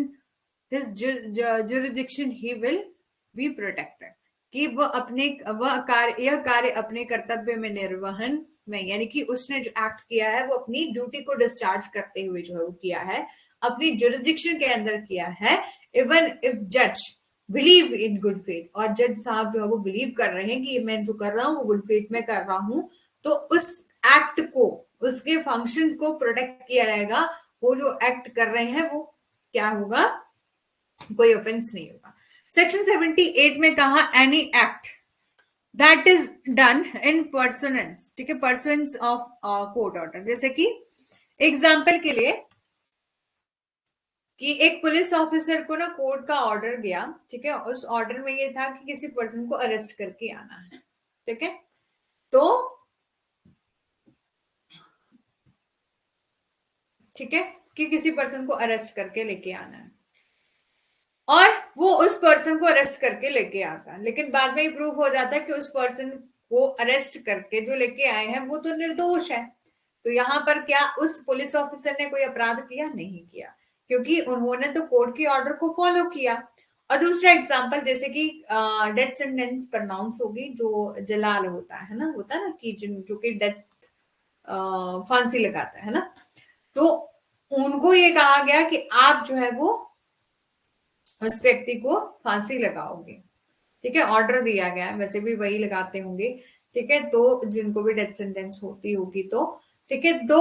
his jurisdiction, he will be protected. कि यह कार्य अपने कर्तव्य में निर्वहन में, यानी कि उसने जो एक्ट किया है वो अपनी ड्यूटी को डिस्चार्ज करते हुए जो है वो किया है, अपनी जुरिस्डिक्शन के अंदर किया है, इवन इफ जज बिलीव इन गुड फेथ, और जज साहब जो है वो बिलीव कर रहे हैं कि मैं जो कर रहा हूँ वो गुड फेथ में कर रहा हूँ, तो उस एक्ट को, उसके फंक्शन को प्रोटेक्ट किया जाएगा। वो जो एक्ट कर रहे हैं वो क्या होगा, कोई ऑफेंस नहीं होगा। सेक्शन 78 में कहा any act that is done in pursuance, ठीक है, परसुनेंस ऑफ कोर्ट ऑर्डर, जैसे कि एग्जाम्पल के लिए कि एक पुलिस ऑफिसर को ना कोर्ट का ऑर्डर गया, ठीक है, उस ऑर्डर में ये था कि किसी पर्सन को अरेस्ट करके आना है, ठीक है, तो ठीक है कि किसी पर्सन को अरेस्ट करके लेके आना है, और वो उस पर्सन को अरेस्ट करके लेके आता है, लेकिन बाद में ही प्रूफ हो जाता है कि उस पर्सन को अरेस्ट करके जो लेके आए हैं वो तो निर्दोष है। तो यहाँ पर क्या उस पुलिस ऑफिसर ने कोई अपराध किया? नहीं किया, क्योंकि उन्होंने तो कोर्ट के ऑर्डर को फॉलो किया। और दूसरा एग्जांपल, जैसे कि डेथ सेंटेंस प्रोनाउंस होगी, जो जलाल होता है ना, कि जो कि डेथ फांसी लगाता है ना, तो उनको ये कहा गया कि आप जो है वो उस व्यक्ति को फांसी लगाओगे, ठीक है, ऑर्डर दिया गया है, वैसे भी वही लगाते होंगे, ठीक है, तो जिनको भी डेथ सेंटेंस होती होगी तो ठीक है, तो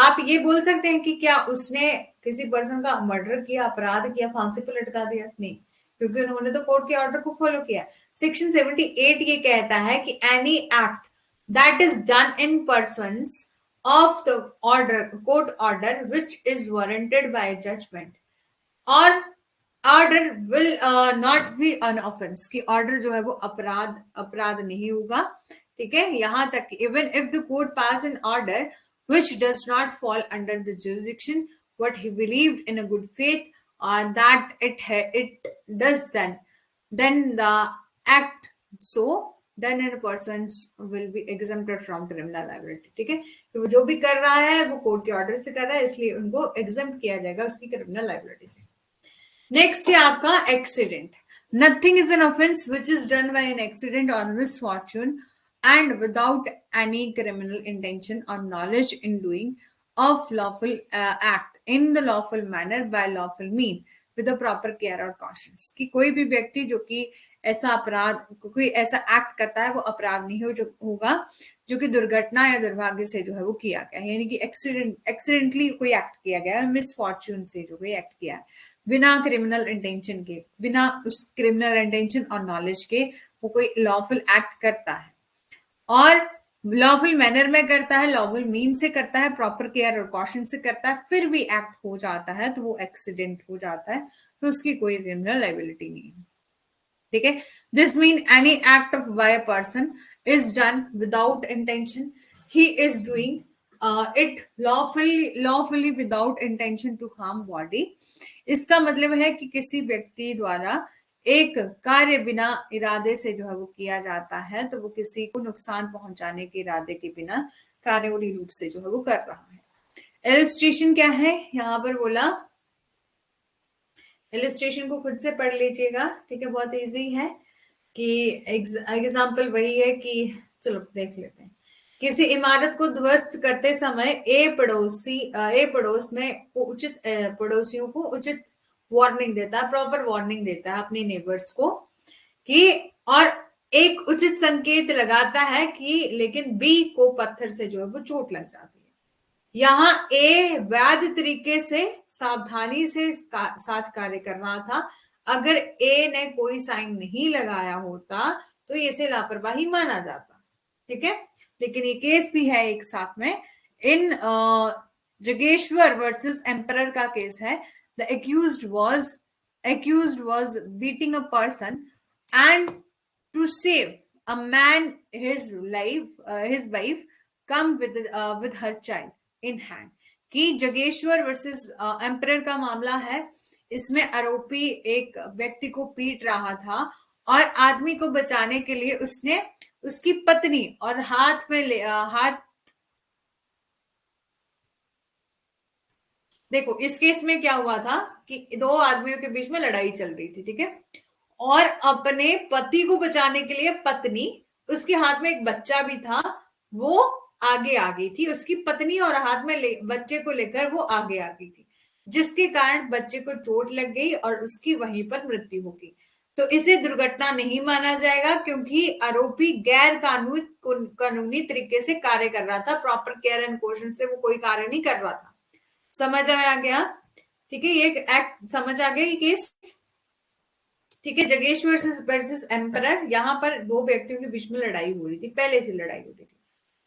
आप ये बोल सकते हैं कि क्या उसने किसी पर्सन का मर्डर किया, अपराध किया, फांसी पर लटका दिया? नहीं, क्योंकि उन्होंने तो कोर्ट के ऑर्डर को फॉलो किया। सेक्शन 78 ये कहता है कि any act that is done in persons of the order, court order which is warranted by judgement, और order will not be an offence, कि ऑर्डर जो है वो अपराध नहीं होगा, ठीक है, यहां तक even if the court pass an order which does not fall under the jurisdiction what he believed in a good faith, or that it does then the act so then a person will be exempted from criminal liability, ठीक है, तो वो जो भी कर रहा है वो कोर्ट के ऑर्डर से कर रहा है, इसलिए उनको एग्जेम्प्ट किया जाएगा उसकी क्रिमिनल लाइबिलिटी से। नेक्स्ट है आपका accident. Nothing is an offence which is done bye an accident और misfortune and without any criminal intention or knowledge in doing of lawful act in the lawful manner by lawful mean with the proper care or cautions, कि कोई भी व्यक्ति जो कि ऐसा अपराध, कोई ऐसा एक्ट करता है वो अपराध नहीं होगा जो कि दुर्घटना या दुर्भाग्य से जो है वो किया गया है, यानी कि एक्सीडेंटली कोई एक्ट किया गया है, मिसफॉर्चून से जो कोई एक्ट किया है, बिना क्रिमिनल इंटेंशन के, बिना उस क्रिमिनल इंटेंशन और नॉलेज के वो कोई लॉफुल एक्ट करता है, और लॉफुल मैनर में करता है, लॉफुल मीन से करता है, प्रॉपर केयर और कॉशन से करता है, फिर भी एक्ट हो जाता है तो वो एक्सीडेंट हो जाता है, तो उसकी कोई क्रिमिनल लाइबिलिटी नहीं है, ठीक है। This mean any act of by a person is done without intention, he is doing it lawfully without intention to harm body. इसका मतलब है कि किसी व्यक्ति द्वारा एक कार्य बिना इरादे से जो है वो किया जाता है, तो वो किसी को नुकसान पहुंचाने के इरादे के बिना कार्योन्मुख रूप से जो है वो कर रहा है। इलस्ट्रेशन क्या है यहाँ पर बोला, इलस्ट्रेशन को खुद से पढ़ लीजिएगा, ठीक है, बहुत इजी है कि एग्जाम्पल वही है कि चलो देख लेते हैं। किसी इमारत को ध्वस्त करते समय ए पड़ोस में उचित पड़ोसियों को उचित वार्निंग देता है, प्रॉपर वार्निंग देता है अपने नेबर्स को कि, और एक उचित संकेत लगाता है कि, लेकिन बी को पत्थर से जो है वो चोट लग जाती है। यहाँ ए वैध तरीके से सावधानी से साथ कार्य कर रहा था। अगर ए ने कोई साइन नहीं लगाया होता तो इसे लापरवाही माना जाता, ठीक है। लेकिन ये केस भी है एक साथ में। इन जगेश्वर वर्सेस एम्परर का केस है। The accused was beating a person, and to save a man his wife come with her child in hand। कि जगेश्वर वर्सेस एम्परर का मामला है। इसमें आरोपी एक व्यक्ति को पीट रहा था और आदमी को बचाने के लिए उसने उसकी पत्नी और हाथ देखो इस केस में क्या हुआ था कि दो आदमियों के बीच में लड़ाई चल रही थी, ठीक है। और अपने पति को बचाने के लिए पत्नी, उसके हाथ में एक बच्चा भी था, वो आगे आ गई थी। उसकी पत्नी और हाथ में बच्चे को लेकर वो आगे आ गई थी, जिसके कारण बच्चे को चोट लग गई और उसकी वहीं पर मृत्यु हो गई। तो इसे दुर्घटना नहीं माना जाएगा क्योंकि आरोपी गैर कानूनी तरीके से कार्य कर रहा था। प्रॉपर केयर एंड कोशन से वो कोई कार्य नहीं कर रहा था। समझ में आ गया, ठीक है। ये एक्ट समझ आ गया ये केस, ठीक है। जगेश्वर वर्सेस एम्परर, यहाँ पर दो व्यक्तियों के बीच में लड़ाई हो रही थी, पहले से लड़ाई हो रही थी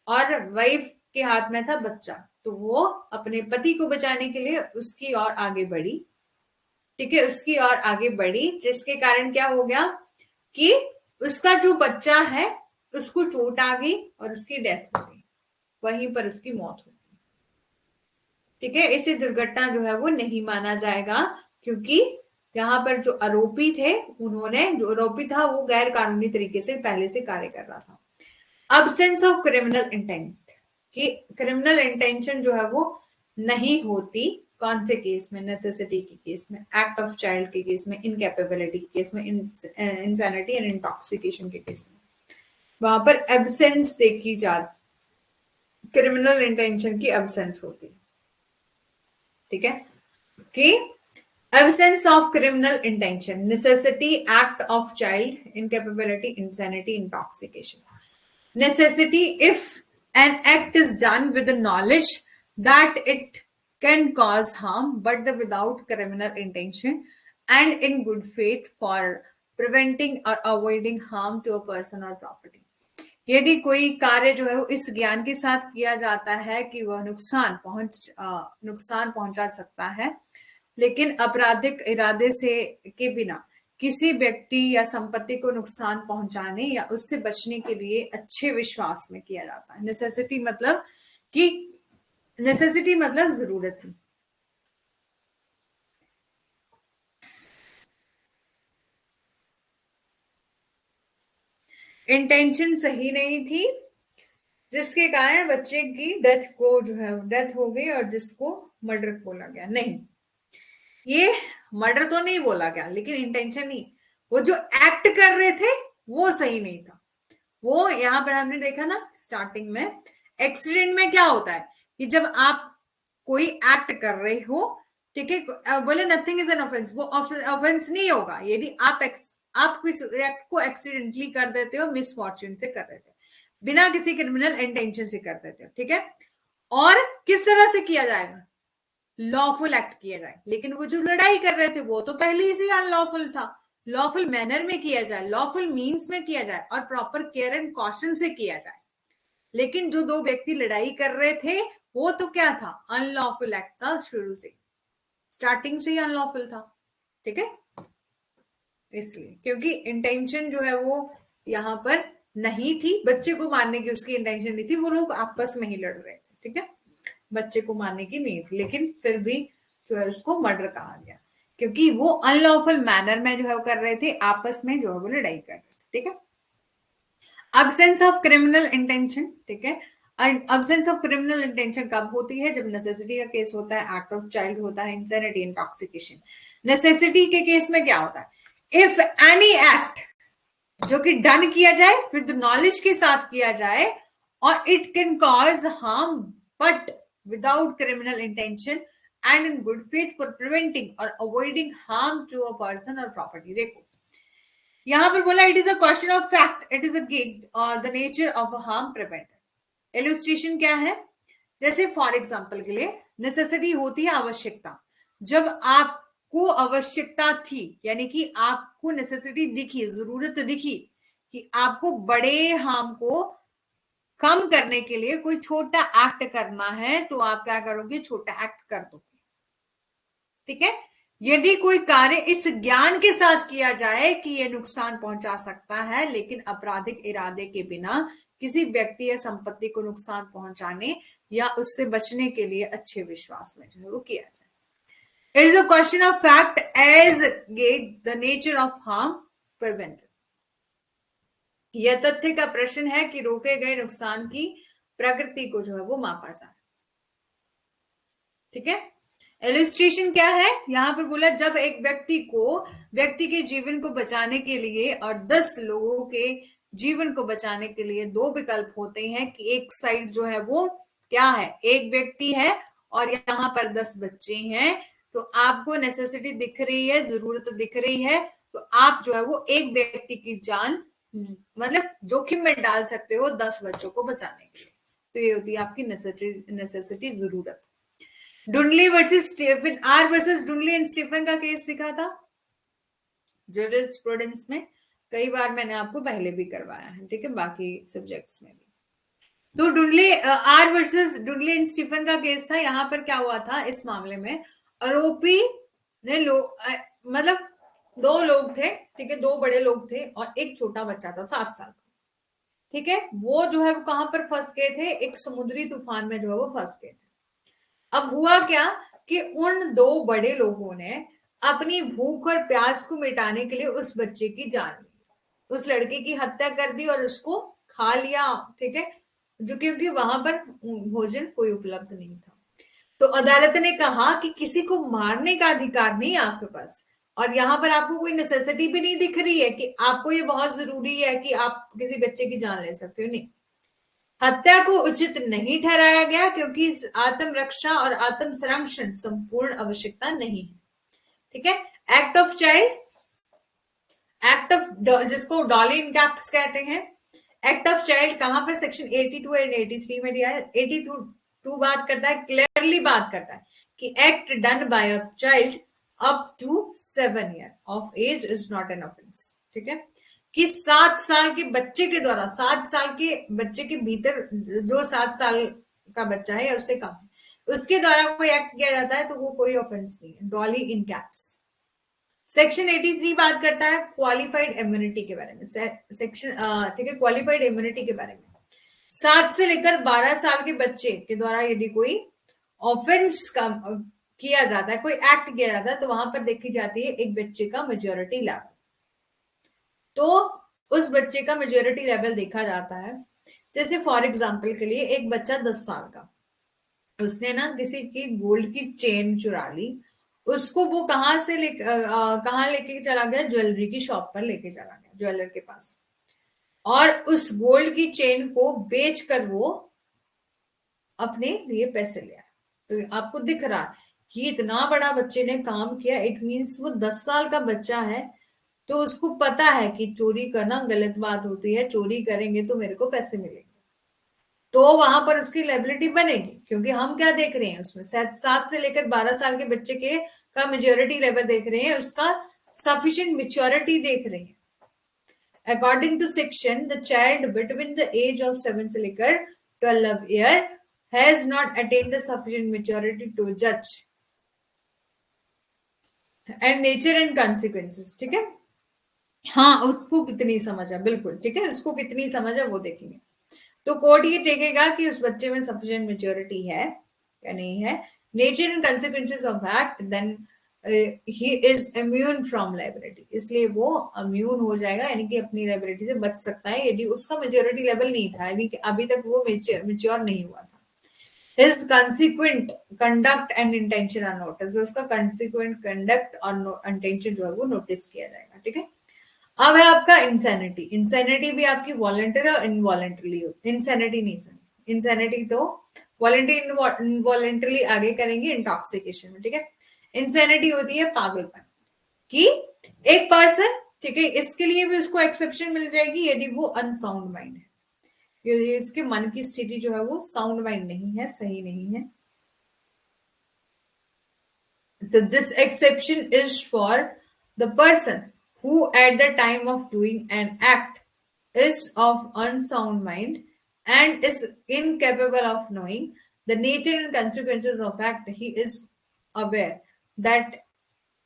और वाइफ के हाथ में था बच्चा, तो वो अपने पति को बचाने के लिए उसकी ओर आगे बढ़ी, ठीक है, उसकी ओर आगे बढ़ी, जिसके कारण क्या हो गया कि उसका जो बच्चा है उसको चोट आ गई और उसकी डेथ हो गई, वहीं पर उसकी मौत हो गई, ठीक है। इसे दुर्घटना जो है वो नहीं माना जाएगा क्योंकि यहाँ पर जो आरोपी थे, जो आरोपी था वो गैर कानूनी तरीके से पहले से कार्य कर रहा था। अब्सेंस ऑफ क्रिमिनल इंटेंट, कि क्रिमिनल इंटेंशन जो है वो नहीं होती कौन से केस में? नेसेसिटी के केस में, एक्ट ऑफ चाइल्ड के केस में, इनकैपेबिलिटी के केस में, इंसैनिटी एंड इंटॉक्सिकेशन के केस में, वहां पर एब्सेंस देखी जाती, क्रिमिनल इंटेंशन की एब्सेंस होती, ठीक है। कि absence of criminal intention, necessity, act of child, incapability, insanity, intoxication। Necessity, if an act is done with the knowledge that it can cause harm but without criminal intention and in good faith for preventing or avoiding harm to a person or property। यदि कोई कार्य जो है वो इस ज्ञान के साथ किया जाता है कि वह नुकसान पहुंचा सकता है, लेकिन आपराधिक इरादे से के बिना किसी व्यक्ति या संपत्ति को नुकसान पहुंचाने या उससे बचने के लिए अच्छे विश्वास में किया जाता है। नेसेसिटी मतलब जरूरत है। इंटेंशन सही नहीं थी जिसके कारण बच्चे की डेथ हो गई और जिसको मर्डर बोला गया। नहीं, ये मर्डर तो नहीं बोला गया, लेकिन इंटेंशन नहीं, वो जो एक्ट कर रहे थे वो सही नहीं था। वो यहाँ पर हमने देखा ना स्टार्टिंग में, एक्सीडेंट में क्या होता है कि जब आप कोई एक्ट कर रहे हो, ठीक है, बोले नथिंग इज एन ऑफेंस, वो ऑफेंस नहीं होगा यदि आप कुछ एक्ट को एक्सीडेंटली कर देते हो, मिसफॉर्च्यून से कर देते हो, बिना किसी क्रिमिनल इंटेंशन से कर देते हो, ठीक है। और किस तरह से किया जाएगा? लॉफुल एक्ट किया जाए। लेकिन वो जो लड़ाई कर रहे थे वो तो पहले से अनलॉफुल था। लॉफुल मैनर में किया जाए, लॉफुल मीन्स में किया जाए और प्रॉपर केयर एंड कॉशन से किया जाए। लेकिन जो दो व्यक्ति लड़ाई कर रहे थे वो तो क्या था? अनलॉफुल एक्ट था, शुरू से, स्टार्टिंग से ही अनलॉफुल था, ठीक है। इसलिए क्योंकि इंटेंशन जो है वो यहाँ पर नहीं थी, बच्चे को मारने की उसकी इंटेंशन नहीं थी, वो लोग आपस में ही लड़ रहे थे, ठीक है, बच्चे को मारने की नहीं थी, लेकिन फिर भी जो है उसको मर्डर कहा गया क्योंकि वो अनलॉफुल मैनर में जो है वो कर रहे थे, आपस में जो है वो लड़ाई कर रहे थे, ठीक है। अब्सेंस ऑफ क्रिमिनल इंटेंशन, ठीक है। अब्सेंस ऑफ क्रिमिनल इंटेंशन कब होती है? जब नेसेसिटी का केस होता है, एक्ट ऑफ चाइल्ड होता है, इंसैनिटी, इंटॉक्सिकेशन। नेसेसिटी के केस में क्या होता है? इफ एनी एक्ट जो कि डन किया जाए विद नॉलेज के साथ किया जाए, और it can cause harm but without criminal intention and in good faith for preventing और avoiding harm to a person और प्रॉपर्टी। देखो यहां पर बोला it is a question of fact, it is a the nature of a harm preventer. Illustration क्या है, जैसे for example के लिए नेसेसिटी होती है आवश्यकता। जब आपको आवश्यकता थी, यानी कि आपको नेसेसिटी दिखी, जरूरत दिखी कि आपको बड़े हार्म को कम करने के लिए कोई छोटा एक्ट करना है, तो आप क्या करोगे, छोटा एक्ट कर दोगे। ठीक है, यदि कोई कार्य इस ज्ञान के साथ किया जाए कि यह नुकसान पहुंचा सकता है, लेकिन आपराधिक इरादे के बिना किसी व्यक्ति या संपत्ति को नुकसान पहुंचाने या उससे बचने के लिए अच्छे विश्वास में जो है वो किया जाए। It is a question of fact as the nature of harm prevented. यह तथ्य का प्रश्न है कि रोके गए नुकसान की प्रकृति को जो है वो मापा जाए। ठीक है, इलस्ट्रेशन क्या है, यहां पर बोला जब एक व्यक्ति के जीवन को बचाने के लिए और 10 लोगों के जीवन को बचाने के लिए दो विकल्प होते हैं कि एक साइड जो है वो क्या है, एक व्यक्ति है और यहाँ पर 10 बच्चे हैं, तो आपको नेसेसिटी दिख रही है, जरूरत दिख रही है, तो आप जो है वो एक व्यक्ति की जान मतलब जोखिम में डाल सकते हो 10 बच्चों को बचाने के लिए। तो ये होती है आपकी नेसेसिटी जरूरत। Dudley versus Stephen, R versus Dudley and Stephen का केस दिखा था जूरिस्प्रूडेंस में, कई बार मैंने आपको पहले भी करवाया है। ठीक है, बाकी सब्जेक्ट्स में भी। तो डुनली are versus Dudley and Stephen का केस था। यहां पर क्या हुआ था इस मामले में, आरोपी ने मतलब दो लोग थे, ठीक है, दो बड़े लोग थे और एक छोटा बच्चा था 7 साल का। ठीक है, वो जो है वो कहां पर फंस गए थे, एक समुद्री तूफान में जो है वो फंस गए थे। अब हुआ क्या कि उन दो बड़े लोगों ने अपनी भूख और प्यास को मिटाने के लिए उस बच्चे की जान ली, उस लड़के की हत्या कर दी और उसको खा लिया। ठीक है, जो क्योंकि वहां पर भोजन कोई उपलब्ध नहीं था। तो अदालत ने कहा कि किसी को मारने का अधिकार नहीं आपके पास, और यहाँ पर आपको कोई नेसेसिटी भी नहीं दिख रही है कि आपको ये बहुत जरूरी है कि आप किसी बच्चे की जान ले सकते हो, नहीं। हत्या को उचित नहीं ठहराया गया क्योंकि आत्मरक्षा और आत्म संरक्षण संपूर्ण आवश्यकता नहीं है। ठीक है, act of child, act of जिसको डॉली इन कैप्स कहते हैं, एक्ट ऑफ चाइल्ड कहां पर सेक्शन 82 एंड 83 में दिया है। 82 बात करता है, क्लियरली बात करता है कि act done by a child up to 7 year of age is not an offence. ठीक है, कि 7 साल के बच्चे के द्वारा, 7 साल के बच्चे के भीतर जो 7 साल का बच्चा है या उससे कम है, उसके द्वारा कोई एक्ट किया जाता है तो वो कोई ऑफेंस नहीं है। डॉली इन कैप्स। सेक्शन 83 बात करता है क्वालिफाइड इम्यूनिटी के बारे में, सेक्शन ठीक है, क्वालिफाइड इम्यूनिटी के बारे में। 7 से लेकर 12 साल के बच्चे के द्वारा यदि कोई ऑफेंस का किया जाता है, कोई एक्ट किया जाता है, तो वहां पर देखी जाती है एक बच्चे का मेजोरिटी लेवल। तो उस बच्चे का मेजोरिटी लेवल देखा जाता है, जैसे फॉर एग्जाम्पल के लिए एक बच्चा 10 साल का, उसने ना किसी की गोल्ड की चेन चुरा ली, उसको वो कहाँ लेके चला गया, ज्वेलरी की शॉप पर लेके चला गया, ज्वेलर के पास, और उस गोल्ड की चेन को बेचकर वो अपने लिए पैसे लिया। तो आपको दिख रहा है कि इतना बड़ा बच्चे ने काम किया, इट मीन्स वो 10 साल का बच्चा है, तो उसको पता है कि चोरी करना गलत बात होती है, चोरी करेंगे तो मेरे को पैसे मिलेंगे, तो वहां पर उसकी लायबिलिटी बनेगी। क्योंकि हम क्या देख रहे हैं उसमें, 7 से लेकर 12 साल के बच्चे के का मेजोरिटी लेवल देख रहे हैं, उसका सफिशिएंट मेच्योरिटी देख रहे हैं। According to section, the child between the age of 7 से लेकर 12 year has not attained the sufficient maturity to जज एंड नेचर एंड कॉन्सिक्वेंसेस। ठीक है, हाँ, उसको कितनी समझ है, बिल्कुल ठीक है, उसको कितनी समझ है वो देखेंगे। तो कोर्ट ये देखेगा कि उस बच्चे में सफिशिएंट मेच्योरिटी है या नहीं है। Nature and consequences of act, then he is immune from liability, इसलिए वो इम्यून हो जाएगा, यानी कि अपनी लायबिलिटी से बच सकता है यदि उसका मेच्योरिटी लेवल नहीं था, यानी कि अभी तक वो मेच्योर नहीं हुआ था। His consequent conduct and intention are noticed, उसका consequent conduct और intention जो है वो नोटिस किया जाएगा। ठीक है, अब है आपका इंसैनिटी। इंसैनिटी भी आपकी वॉलंटरी और इनवॉलंटरी हो, इंसैनिटी नहीं, सॉरी इंसैनिटी तो वॉलंटरी इनवॉलंटरी आगे करेंगे इंटॉक्सिकेशन में, ठीक है। इंसैनिटी होती है पागलपन, कि एक पर्सन, ठीक है, इसके लिए भी उसको एक्सेप्शन मिल जाएगी यदि वो अनसाउंड माइंड है, यदि उसके मन की स्थिति जो है वो साउंड माइंड नहीं है, सही नहीं है। So this exception is for the person who at the time of doing an act is of unsound mind and is incapable of knowing the nature and consequences of act. He is aware that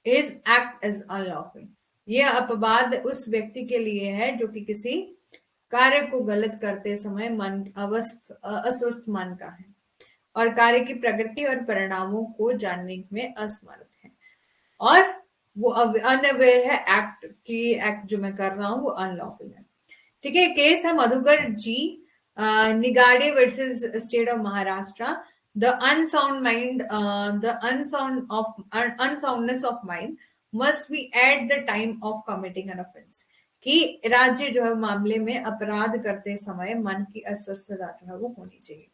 his act is unlawful. यह अपवाद उस व्यक्ति के लिए है जो कि किसी कार्य को गलत करते समय मन अस्वस्थ मन का है और कार्य की प्रकृति और परिणामों को जानने में असमर्थ है, और वो अनअवेयर है एक्ट की, एक्ट जो मैं कर रहा हूं वो अनलॉफुल है, ठीक है। केस है Madhukar G Nigade versus state of Maharashtra. The unsound mind, the unsoundness of mind must be at the time of committing an offence, कि राज्य जो है मामले में अपराध करते समय मन की अस्वस्थता जो है वो होनी चाहिए।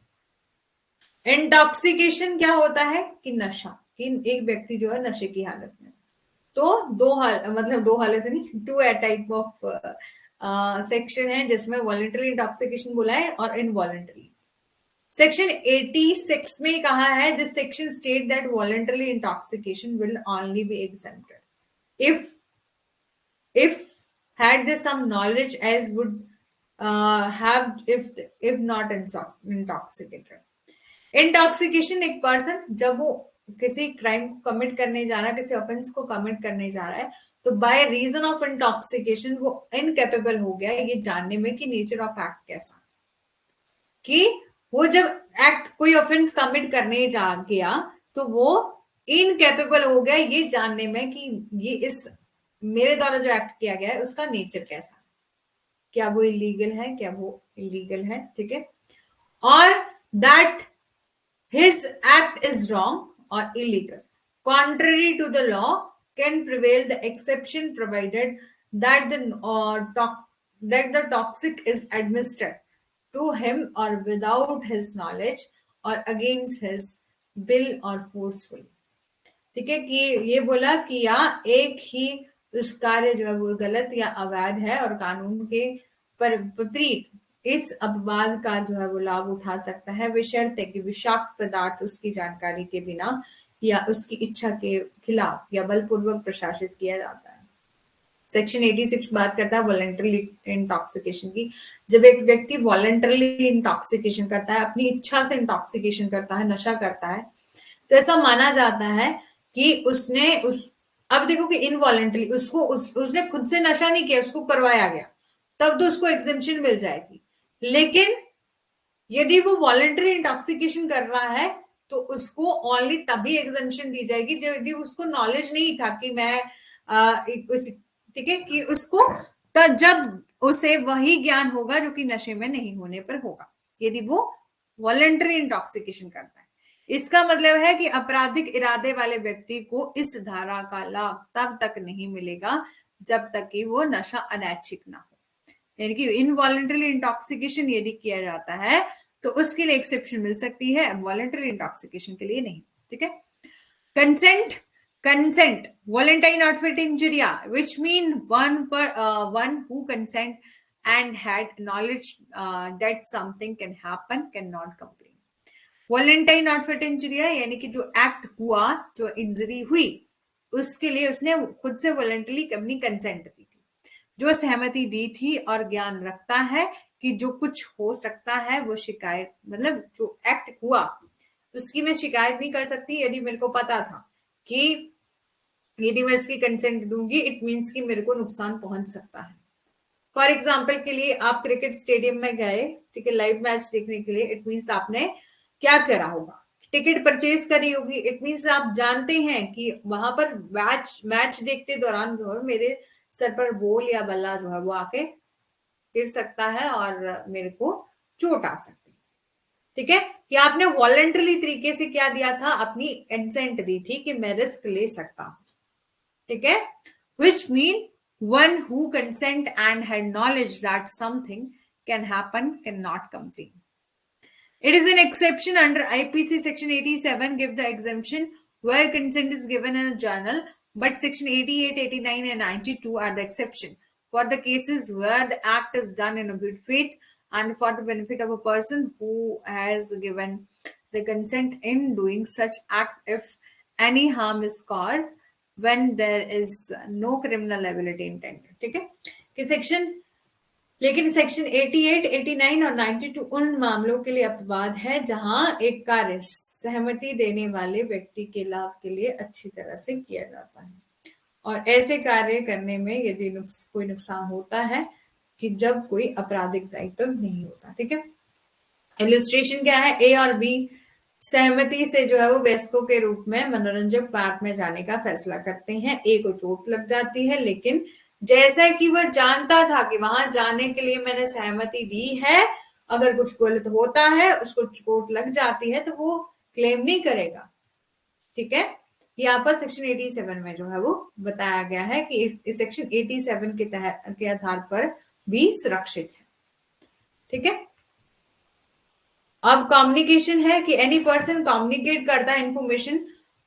इंटॉक्सिकेशन क्या होता है कि नशा, कि एक व्यक्ति जो है नशे की हालत में, तो दो हालत नहीं, टू टाइप ऑफ सेक्शन है जिसमें वॉलंटरी इंटॉक्सिकेशन बोला है और इनवॉलंटरी। सेक्शन 86 में कहा है, this section state that voluntary intoxication will only B exempted if had they some knowledge as would have if not intoxicated। Intoxication एक पर्सन जब वो किसी क्राइम को कमिट करने जा रहा है, किसी ऑफेंस को कमिट करने जा रहा है, तो बाय रीजन ऑफ इंटॉक्सिकेशन वो इनकेपेबल हो गया ये जानने में कि नेचर ऑफ एक्ट कैसा, कि वो जब एक्ट कोई ऑफेंस कमिट करने जा गया तो वो इनकेपेबल हो गया ये जानने में कि ये इस मेरे द्वारा जो एक्ट किया गया है उसका नेचर कैसा, क्या वो इलीगल है, क्या वो इलीगल है, ठीक है, और that his act is wrong or illegal contrary to the law can prevail the exception provided that the toxic is administered to him or without his knowledge or against his will or forcefully। ठीक है, कि ये बोला कि या एक ही उस कार्य जो है वो गलत या अवैध है और कानून के विपरीत इस अपवाद का जो है वो लाभ उठा सकता है, बशर्ते कि विषाक्त पदार्थ उसकी जानकारी के बिना या उसकी इच्छा के खिलाफ या बलपूर्वक प्रशासित किया जाता है। सेक्शन 86 बात करता है वॉलंटरी इंटॉक्सिकेशन की। जब एक व्यक्ति वॉलंटरली इंटॉक्सिकेशन करता है, अपनी इच्छा से इंटॉक्सिकेशन करता है, नशा करता है, तो ऐसा माना जाता है कि उसने अब देखो कि इनवॉलंटरी उसने खुद से नशा नहीं किया, उसको करवाया गया, तब तो उसको एग्जेम्पशन मिल जाएगी। लेकिन यदि वो वॉलंटरी इंटॉक्सिकेशन कर रहा है तो उसको ओनली तभी एग्जेम्पशन दी जाएगी जब यदि उसको नॉलेज नहीं था कि मैं ठीक है, कि उसको जब उसे वही ज्ञान होगा जो कि नशे में नहीं होने पर होगा, यदि वो वॉलंटरी इंटॉक्सिकेशन करता है। इसका मतलब है कि आपराधिक इरादे वाले व्यक्ति को इस धारा का लाभ तब तक नहीं मिलेगा जब तक कि वो नशा अनैच्छिक ना हो, यानी कि इनवॉलंटरी इंटॉक्सिकेशन यदि किया जाता है तो उसके लिए एक्सेप्शन मिल सकती है, वॉलंटरी इंटॉक्सिकेशन के लिए नहीं, ठीक है। consent voluntary outfit injuria which mean one who consent and had knowledge that something can happen cannot complain। Voluntary not fit injury यानी कि जो एक्ट हुआ, जो इंजरी हुई, उसके लिए उसने खुद से वॉलंटरी अपनी कंसेंट दी थी, जो सहमति दी थी और ज्ञान रखता है कि जो कुछ हो सकता है वो शिकायत, मतलब जो एक्ट हुआ उसकी मैं शिकायत नहीं कर सकती यदि मेरे को पता था कि यदि मैं इसकी कंसेंट दूंगी इट मीन्स कि मेरे को नुकसान पहुंच सकता है। फॉर एग्जाम्पल के लिए आप क्रिकेट स्टेडियम में गए, ठीक है, लाइव मैच देखने के लिए, इट मीन्स आपने क्या करा होगा, टिकट परचेज करी होगी, इट मीन्स आप जानते हैं कि वहां पर मैच देखते दौरान जो है मेरे सर पर बॉल या बल्ला जो है वो आके गिर सकता है और मेरे को चोट आ सकती है, ठीक है, कि आपने वॉलंटरी तरीके से क्या दिया था, अपनी कंसेंट दी थी कि मैं रिस्क ले सकता हूं, ठीक है, which mean one who consent and had knowledge that something can happen cannot complain. It is an exception under IPC section 87 give the exemption where consent is given in a journal, but section 88, 89 and 92 are the exception for the cases where the act is done in a good faith and for the benefit of a person who has given the consent in doing such act if any harm is caused when there is no criminal liability intended. ठीक है कि section लेकिन section 88, 89 और 92 उन मामलों के लिए अपवाद है जहां एक कार्य सहमति देने वाले व्यक्ति के लाभ के लिए अच्छी तरह से किया जाता है और ऐसे कार्य करने में यदि कोई नुकसान होता है कि जब कोई आपराधिक दायित्व नहीं होता। ठीक है, इलिस्ट्रेशन क्या है, ए और बी सहमति से जो है वो वयस्कों के रूप में मनोरंजक पार्क में जाने का फैसला करते हैं। ए को चोट लग जाती है, लेकिन जैसा कि वह जानता था कि वहां जाने के लिए मैंने सहमति दी है, अगर कुछ गलत होता है, उसको चोट लग जाती है तो वो क्लेम नहीं करेगा। ठीक है, यहाँ पर सेक्शन 87 में जो है वो बताया गया है कि सेक्शन 87 के तहत के आधार पर भी सुरक्षित है। ठीक है, अब कम्युनिकेशन है कि एनी पर्सन कम्युनिकेट करता है information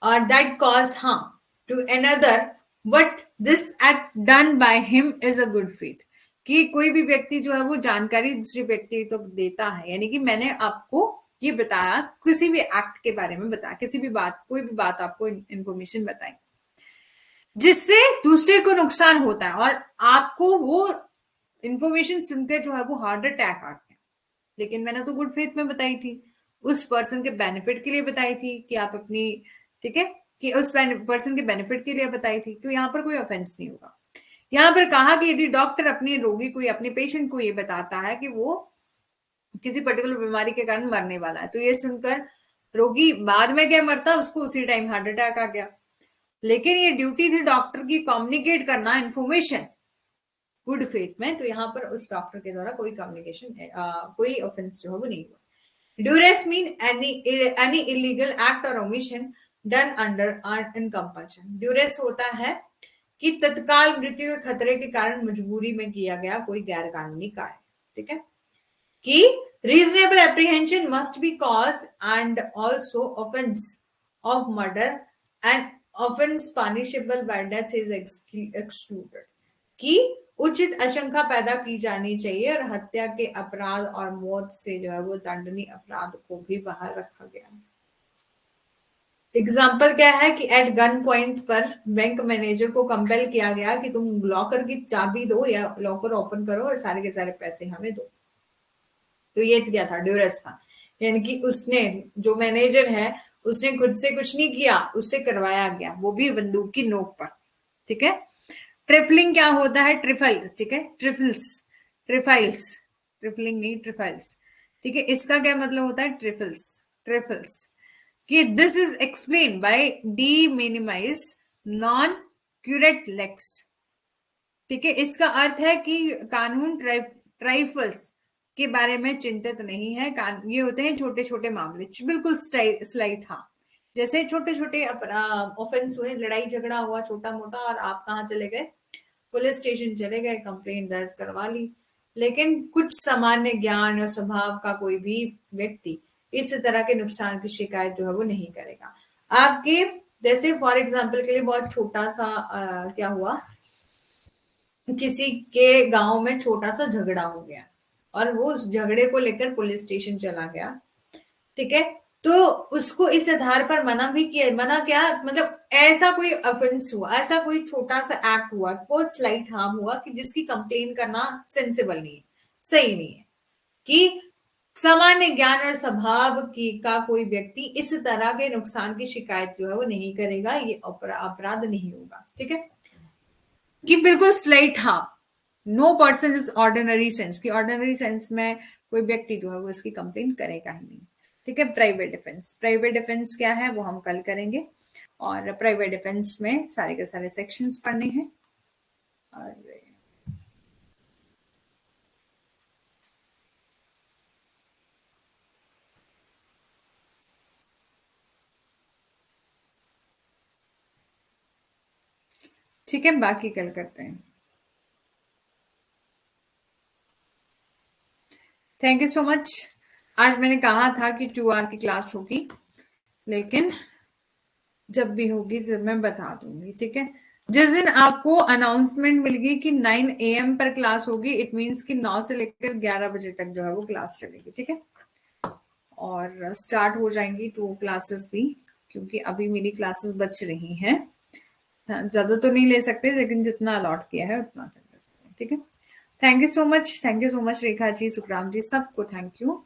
that cause harm to another but this act done by him is a good faith, कि कोई भी व्यक्ति जो है वो जानकारी दूसरे व्यक्ति तक देता है, यानी कि मैंने आपको ये बताया, किसी भी एक्ट के बारे में बताया, किसी भी बात, कोई भी बात आपको इंफॉर्मेशन बताई जिससे दूसरे को नुकसान होता है और आपको वो इंफॉर्मेशन सुनकर जो है वो हार्ट अटैक आ गया, लेकिन मैंने तो गुड फेथ में बताई थी, उस पर्सन के बेनिफिट के लिए बताई थी कि आप अपनी, ठीक है, कि उस पर्सन के बेनिफिट के लिए बताई थी, तो यहाँ पर कोई ऑफेंस नहीं होगा। यहाँ पर कहा कि यदि डॉक्टर अपने रोगी को या अपने पेशेंट को ये बताता है कि वो किसी पर्टिकुलर बीमारी के कारण मरने वाला है, तो ये सुनकर रोगी बाद में क्या मरता, उसको उसी टाइम हार्ट अटैक आ गया, लेकिन ये ड्यूटी थी डॉक्टर की कम्युनिकेट करना इंफॉर्मेशन गुड फेथ में, तो यहाँ पर उस डॉक्टर के द्वारा कोई कम्युनिकेशन कोई ऑफेंस जो है वो नहीं हुआ। Duress mean any illegal act और omission done under in compulsion. Duress होता है कि तत्काल मृत्यु के खतरे के कारण मजबूरी में किया गया कोई गैर कानूनी कार्य। ठीक है, कि reasonable apprehension must be cause and also offence of murder and offence punishable bye death is excluded, कि उचित आशंका पैदा की जानी चाहिए और हत्या के अपराध और मौत से जो है वो दंडनीय अपराध को भी बाहर रखा गया। एग्जाम्पल क्या है कि एट गन पॉइंट पर बैंक मैनेजर को कंपेल किया गया कि तुम लॉकर की चाबी दो या लॉकर ओपन करो और सारे के सारे पैसे हमें दो, तो ये क्या था, ड्यूरेस था, यानी कि उसने, जो मैनेजर है, उसने खुद से कुछ नहीं किया, उससे करवाया गया, वो भी बंदूक की नोक पर। ठीक है, ट्रिफलिंग क्या होता है, ट्रिफाइल्स, ठीक है, ट्रिफल्स, ट्रिफाइल्स, ट्रिफलिंग नहीं ट्रिफाइल्स। ठीक है, इसका क्या मतलब होता है, ट्रिफल्स, ट्रिफल्स, कि this is explain by de minimis non curat lex. ठीक है, इसका अर्थ है कि कानून ट्राइफल्स के बारे में चिंतित नहीं है, ये होते हैं छोटे छोटे मामले, बिल्कुल स्लाइट, हाँ, जैसे छोटे छोटे ऑफेंस हुए, लड़ाई झगड़ा हुआ छोटा मोटा, और आप कहाँ चले गए, पुलिस स्टेशन चले गए, कंप्लेंट दर्ज करवा ली, लेकिन कुछ सामान्य ज्ञान और स्वभाव का कोई भी व्यक्ति इस तरह के नुकसान की शिकायत जो है वो नहीं करेगा। आपके जैसे फॉर एग्जाम्पल के लिए बहुत छोटा सा क्या हुआ, किसी के गांव में छोटा सा झगड़ा हो गया और वो उस झगड़े को लेकर पुलिस स्टेशन चला गया। ठीक है, तो उसको इस आधार पर मना भी किया, मना क्या मतलब, ऐसा कोई ऑफेंस हुआ, ऐसा कोई छोटा सा एक्ट हुआ, बहुत स्लाइट हार्म हुआ कि जिसकी कंप्लेन करना सेंसिबल नहीं है, सही नहीं है, कि सामान्य ज्ञान और स्वभाव की का कोई व्यक्ति इस तरह के नुकसान की शिकायत जो है वो नहीं करेगा, ये अपराध नहीं होगा। ठीक है, कि बिल्कुल slight harm, no person is ordinary sense, की ऑर्डिनरी सेंस में कोई व्यक्ति जो है वो इसकी कंप्लेन करेगा ही नहीं। ठीक है, प्राइवेट डिफेंस, प्राइवेट डिफेंस क्या है वो हम कल करेंगे, और प्राइवेट डिफेंस में सारे के सारे सेक्शंस पढ़ने हैं। और ठीक है, बाकी कल करते हैं। Thank you so much. आज मैंने कहा था कि 2 आवर की क्लास होगी, लेकिन जब भी होगी जब मैं बता दूंगी, ठीक है। जिस दिन आपको अनाउंसमेंट मिलेगी कि 9 AM पर क्लास होगी, इट मींस कि 9 से लेकर 11 बजे तक जो है वो क्लास चलेगी, ठीक है। और स्टार्ट हो जाएंगी 2 क्लासेस भी, क्योंकि अभी मेरी क्लासेस बच रही हैं। हाँ, ज्यादा तो नहीं ले सकते, लेकिन जितना अलॉट किया है उतना कर सकते हैं, ठीक है। Thank you so much Rekha ji, Sukhram जी, सबको थैंक यू।